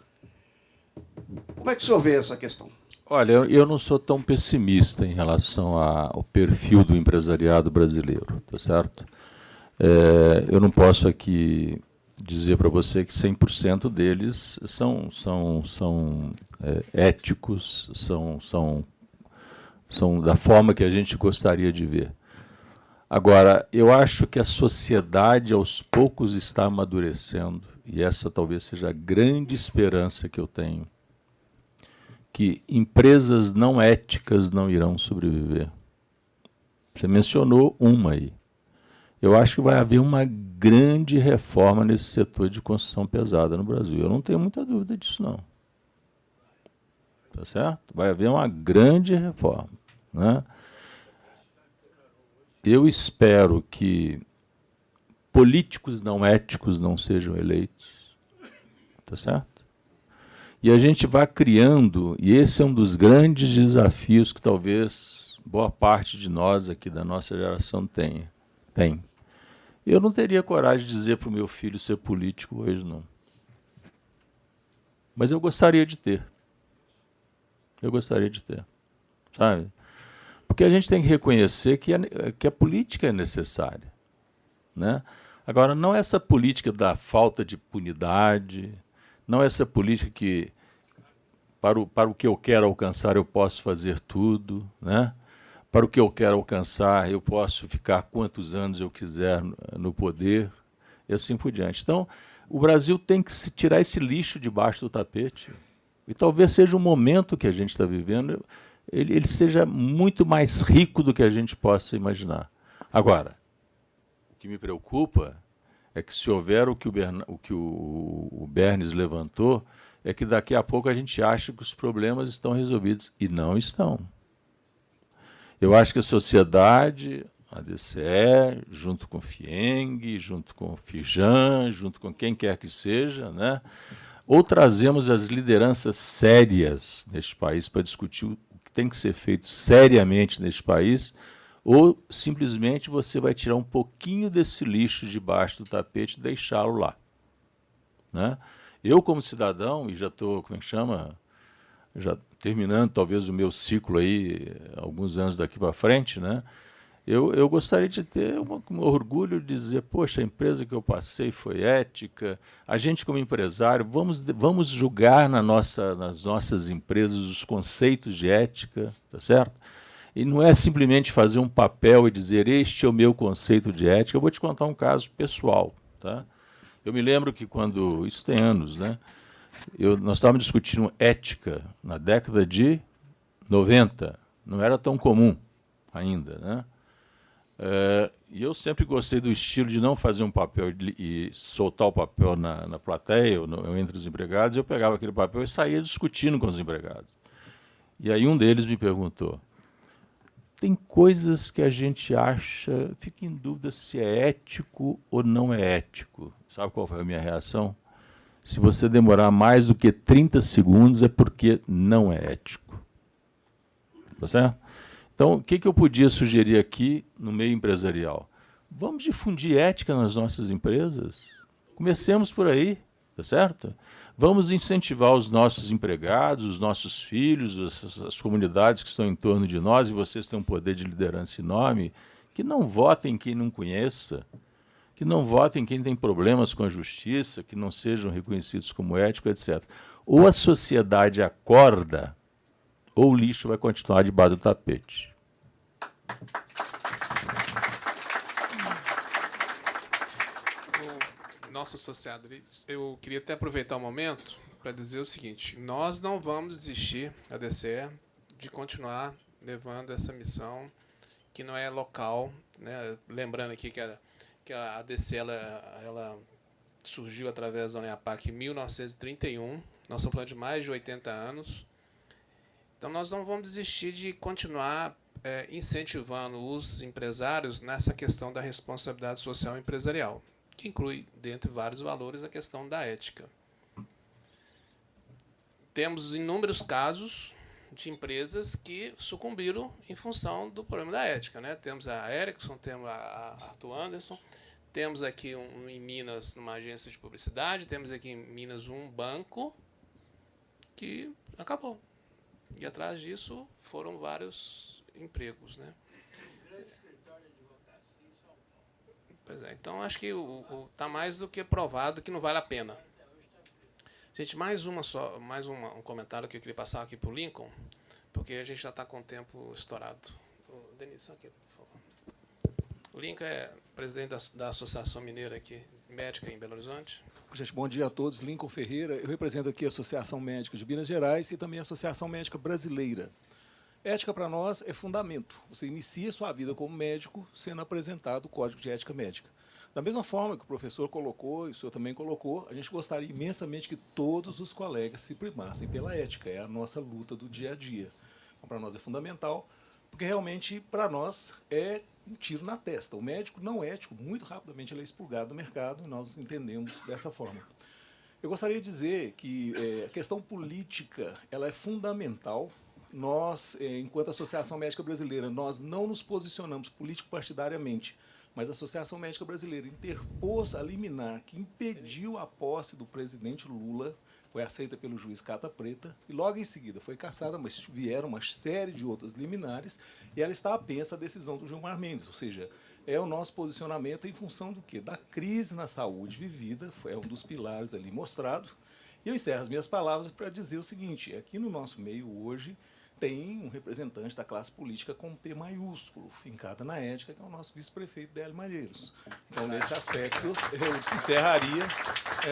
Como é que o senhor vê essa questão? Olha, eu não sou tão pessimista em relação ao perfil do empresariado brasileiro, tá certo? Eu não posso aqui dizer para você que 100% deles são éticos, são da forma que a gente gostaria de ver. Agora, eu acho que a sociedade aos poucos está amadurecendo, e essa talvez seja a grande esperança que eu tenho, que empresas não éticas não irão sobreviver. Você mencionou uma aí. Eu acho que vai haver uma grande reforma nesse setor de construção pesada no Brasil. Eu não tenho muita dúvida disso, não. Tá certo? Vai haver uma grande reforma, né? Eu espero que políticos não éticos não sejam eleitos, tá certo? E a gente vai criando, e esse é um dos grandes desafios que talvez boa parte de nós aqui da nossa geração tem. Eu não teria coragem de dizer para o meu filho ser político hoje, não. Mas eu gostaria de ter. Eu gostaria de ter, sabe? Porque a gente tem que reconhecer que a política é necessária, né? Agora, não é essa política da falta de punidade, não é essa política que, para o que eu quero alcançar, eu posso fazer tudo, né? Para o que eu quero alcançar, eu posso ficar quantos anos eu quiser no poder, e assim por diante. Então, o Brasil tem que se tirar esse lixo debaixo do tapete. E talvez seja um momento que a gente está vivendo, ele seja muito mais rico do que a gente possa imaginar. Agora, o que me preocupa é que se houver o que o Bernes levantou, é que daqui a pouco a gente acha que os problemas estão resolvidos, e não estão. Eu acho que a sociedade, a DCE, junto com o FIENG, junto com o FIJAN, junto com quem quer que seja, né, ou trazemos as lideranças sérias neste país para discutir o que tem que ser feito seriamente neste país, ou simplesmente você vai tirar um pouquinho desse lixo debaixo do tapete e deixá-lo lá, né? Eu, como cidadão, e já estou, como é que chama, já terminando talvez o meu ciclo aí, alguns anos daqui para frente, né? Eu gostaria de ter um orgulho de dizer, poxa, a empresa que eu passei foi ética. A gente, como empresário, vamos julgar nas nossas empresas os conceitos de ética, tá certo? E não é simplesmente fazer um papel e dizer, este é o meu conceito de ética. Eu vou te contar um caso pessoal. Tá? Eu me lembro que quando, isso tem anos, né? Nós estávamos discutindo ética na década de 90. Não era tão comum ainda, né? E eu sempre gostei do estilo de não fazer um papel e soltar o papel na plateia ou entre os empregados. Eu pegava aquele papel e saía discutindo com os empregados. E aí um deles me perguntou, tem coisas que a gente acha, fica em dúvida se é ético ou não é ético. Sabe qual foi a minha reação? Se você demorar mais do que 30 segundos é porque não é ético. Tá certo? Então, o que eu podia sugerir aqui no meio empresarial? Vamos difundir ética nas nossas empresas? Comecemos por aí, tá certo? Vamos incentivar os nossos empregados, os nossos filhos, as comunidades que estão em torno de nós, e vocês têm um poder de liderança enorme, que não votem quem não conheça, que não votem quem tem problemas com a justiça, que não sejam reconhecidos como éticos, etc. Ou a sociedade acorda, ou o lixo vai continuar debaixo do tapete. O nosso associado, eu queria até aproveitar o momento para dizer o seguinte, nós não vamos desistir, a DCE, de continuar levando essa missão que não é local, né? Lembrando aqui que a DCE ela surgiu através da Uneapac em 1931, nós estamos falando de mais de 80 anos. Então, nós não vamos desistir de continuar incentivando os empresários nessa questão da responsabilidade social empresarial, que inclui, dentre vários valores, a questão da ética. Temos inúmeros casos de empresas que sucumbiram em função do problema da ética, né? Temos a Ericsson, temos a Arthur Anderson, temos aqui em Minas, numa agência de publicidade, temos aqui em Minas um banco que acabou. E atrás disso foram vários empregos, né? Pois é, então acho que está mais do que provado que não vale a pena. Gente, mais um comentário que eu queria passar aqui para o Lincoln, porque a gente já está com o tempo estourado. Denise, aqui, por favor. O Lincoln é presidente da Associação Mineira aqui, médica em Belo Horizonte. Gente, bom dia a todos. Lincoln Ferreira. Eu represento aqui a Associação Médica de Minas Gerais e também a Associação Médica Brasileira. Ética, para nós, é fundamento. Você inicia sua vida como médico sendo apresentado o Código de Ética Médica. Da mesma forma que o professor colocou, e o senhor também colocou, a gente gostaria imensamente que todos os colegas se primassem pela ética. É a nossa luta do dia a dia. Então, para nós é fundamental, porque realmente, para nós, é um tiro na testa. O médico não ético, muito rapidamente, ele é expurgado do mercado, e nós entendemos dessa forma. Eu gostaria de dizer que a questão política ela é fundamental. Nós, enquanto Associação Médica Brasileira, nós não nos posicionamos político-partidariamente, mas a Associação Médica Brasileira interpôs a liminar que impediu a posse do presidente Lula, foi aceita pelo juiz Cata Preta, e logo em seguida foi cassada, mas vieram uma série de outras liminares, e ela está apensa a decisão do Gilmar Mendes, ou seja, é o nosso posicionamento em função do quê? Da crise na saúde vivida, é um dos pilares ali mostrado, e eu encerro as minhas palavras para dizer o seguinte, aqui no nosso meio hoje, tem um representante da classe política com P maiúsculo, fincada na ética, que é o nosso vice-prefeito Délio Malheiros. Então, nesse aspecto, eu encerraria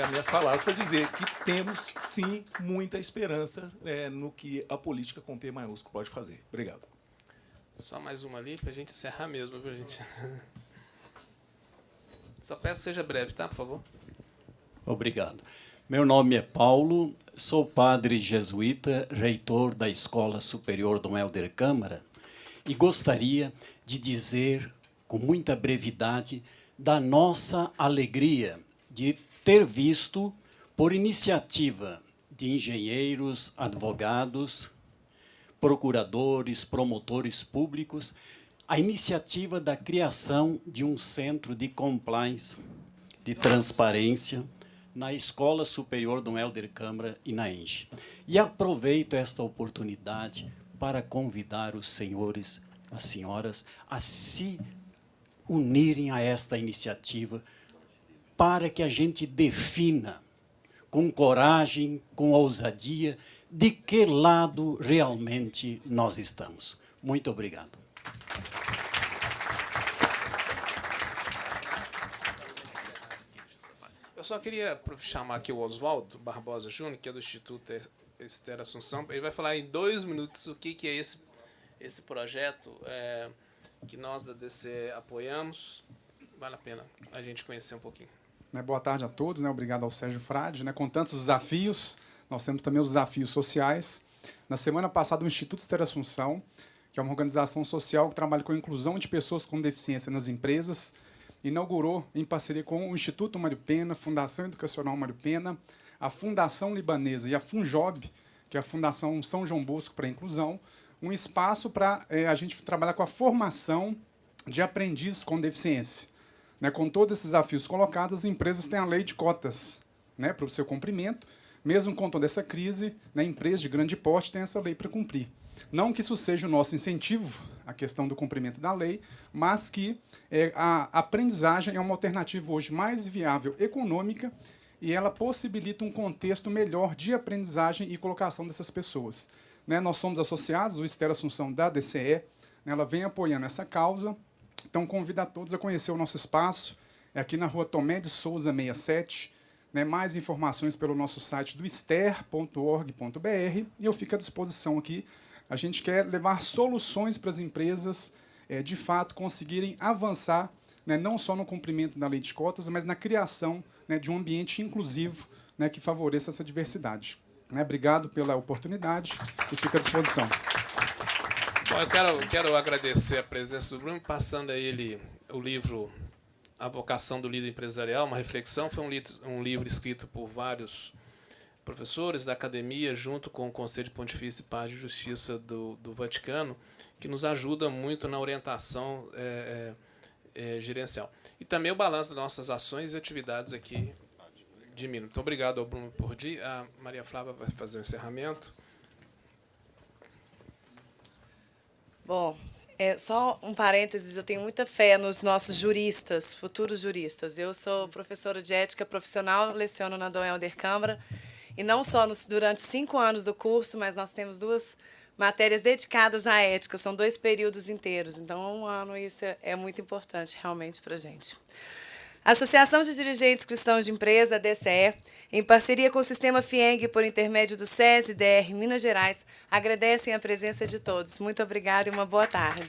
as minhas palavras para dizer que temos, sim, muita esperança no que a política com P maiúsculo pode fazer. Obrigado. Só mais uma ali, para a gente encerrar mesmo, viu, gente? Só peço seja breve, tá, por favor? Obrigado. Meu nome é Paulo, sou padre jesuíta, reitor da Escola Superior Dom Helder Câmara, e gostaria de dizer, com muita brevidade, da nossa alegria de ter visto, por iniciativa de engenheiros, advogados, procuradores, promotores públicos, a iniciativa da criação de um centro de compliance, de transparência, na Escola Superior Dom Helder Câmara e na ENGE. E aproveito esta oportunidade para convidar os senhores as senhoras a se unirem a esta iniciativa para que a gente defina com coragem, com ousadia, de que lado realmente nós estamos. Muito obrigado. Eu só queria chamar aqui o Oswaldo Barbosa Júnior, que é do Instituto Esther Assunção. Ele vai falar em 2 minutos o que é esse projeto que nós da DCE apoiamos. Vale a pena a gente conhecer um pouquinho. Boa tarde a todos, obrigado ao Sérgio Frade. Com tantos desafios, nós temos também os desafios sociais. Na semana passada, o Instituto Esther Assunção, que é uma organização social que trabalha com a inclusão de pessoas com deficiência nas empresas, inaugurou, em parceria com o Instituto Mário Pena, Fundação Educacional Mário Pena, a Fundação Libanesa e a FUNJOB, que é a Fundação São João Bosco para a Inclusão, um espaço para a gente trabalhar com a formação de aprendizes com deficiência. Com todos esses desafios colocados, as empresas têm a lei de cotas para o seu cumprimento. Mesmo com toda essa crise, empresas de grande porte têm essa lei para cumprir. Não que isso seja o nosso incentivo, a questão do cumprimento da lei, mas que a aprendizagem é uma alternativa hoje mais viável econômica e ela possibilita um contexto melhor de aprendizagem e colocação dessas pessoas. Nós somos associados, o Esther Assunção da DCE, ela vem apoiando essa causa, então convido a todos a conhecer o nosso espaço, é aqui na rua Tomé de Souza 67, mais informações pelo nosso site do ester.org.br e eu fico à disposição aqui. A gente quer levar soluções para as empresas, de fato, conseguirem avançar, não só no cumprimento da lei de cotas, mas na criação de um ambiente inclusivo que favoreça essa diversidade. Obrigado pela oportunidade e fico à disposição. Bom, eu quero agradecer a presença do Bruno, passando a ele o livro A Vocação do Líder Empresarial, uma reflexão. Foi um livro escrito por vários professores da academia, junto com o Conselho Pontifício e Paz de Justiça do Vaticano, que nos ajuda muito na orientação gerencial. E também o balanço das nossas ações e atividades aqui de Minas. Muito obrigado ao Bruno Pordi. A Maria Flávia vai fazer o encerramento. Bom, só um parênteses, eu tenho muita fé nos nossos juristas, futuros juristas. Eu sou professora de ética profissional, leciono na Dom Helder Câmara, e não só durante 5 anos do curso, mas nós temos 2 matérias dedicadas à ética, são 2 períodos inteiros, então 1 ano isso é muito importante realmente para a gente. A Associação de Dirigentes Cristãos de Empresa, a DCE, em parceria com o Sistema FIENG, por intermédio do SESI, DR Minas Gerais, agradecem a presença de todos. Muito obrigada e uma boa tarde.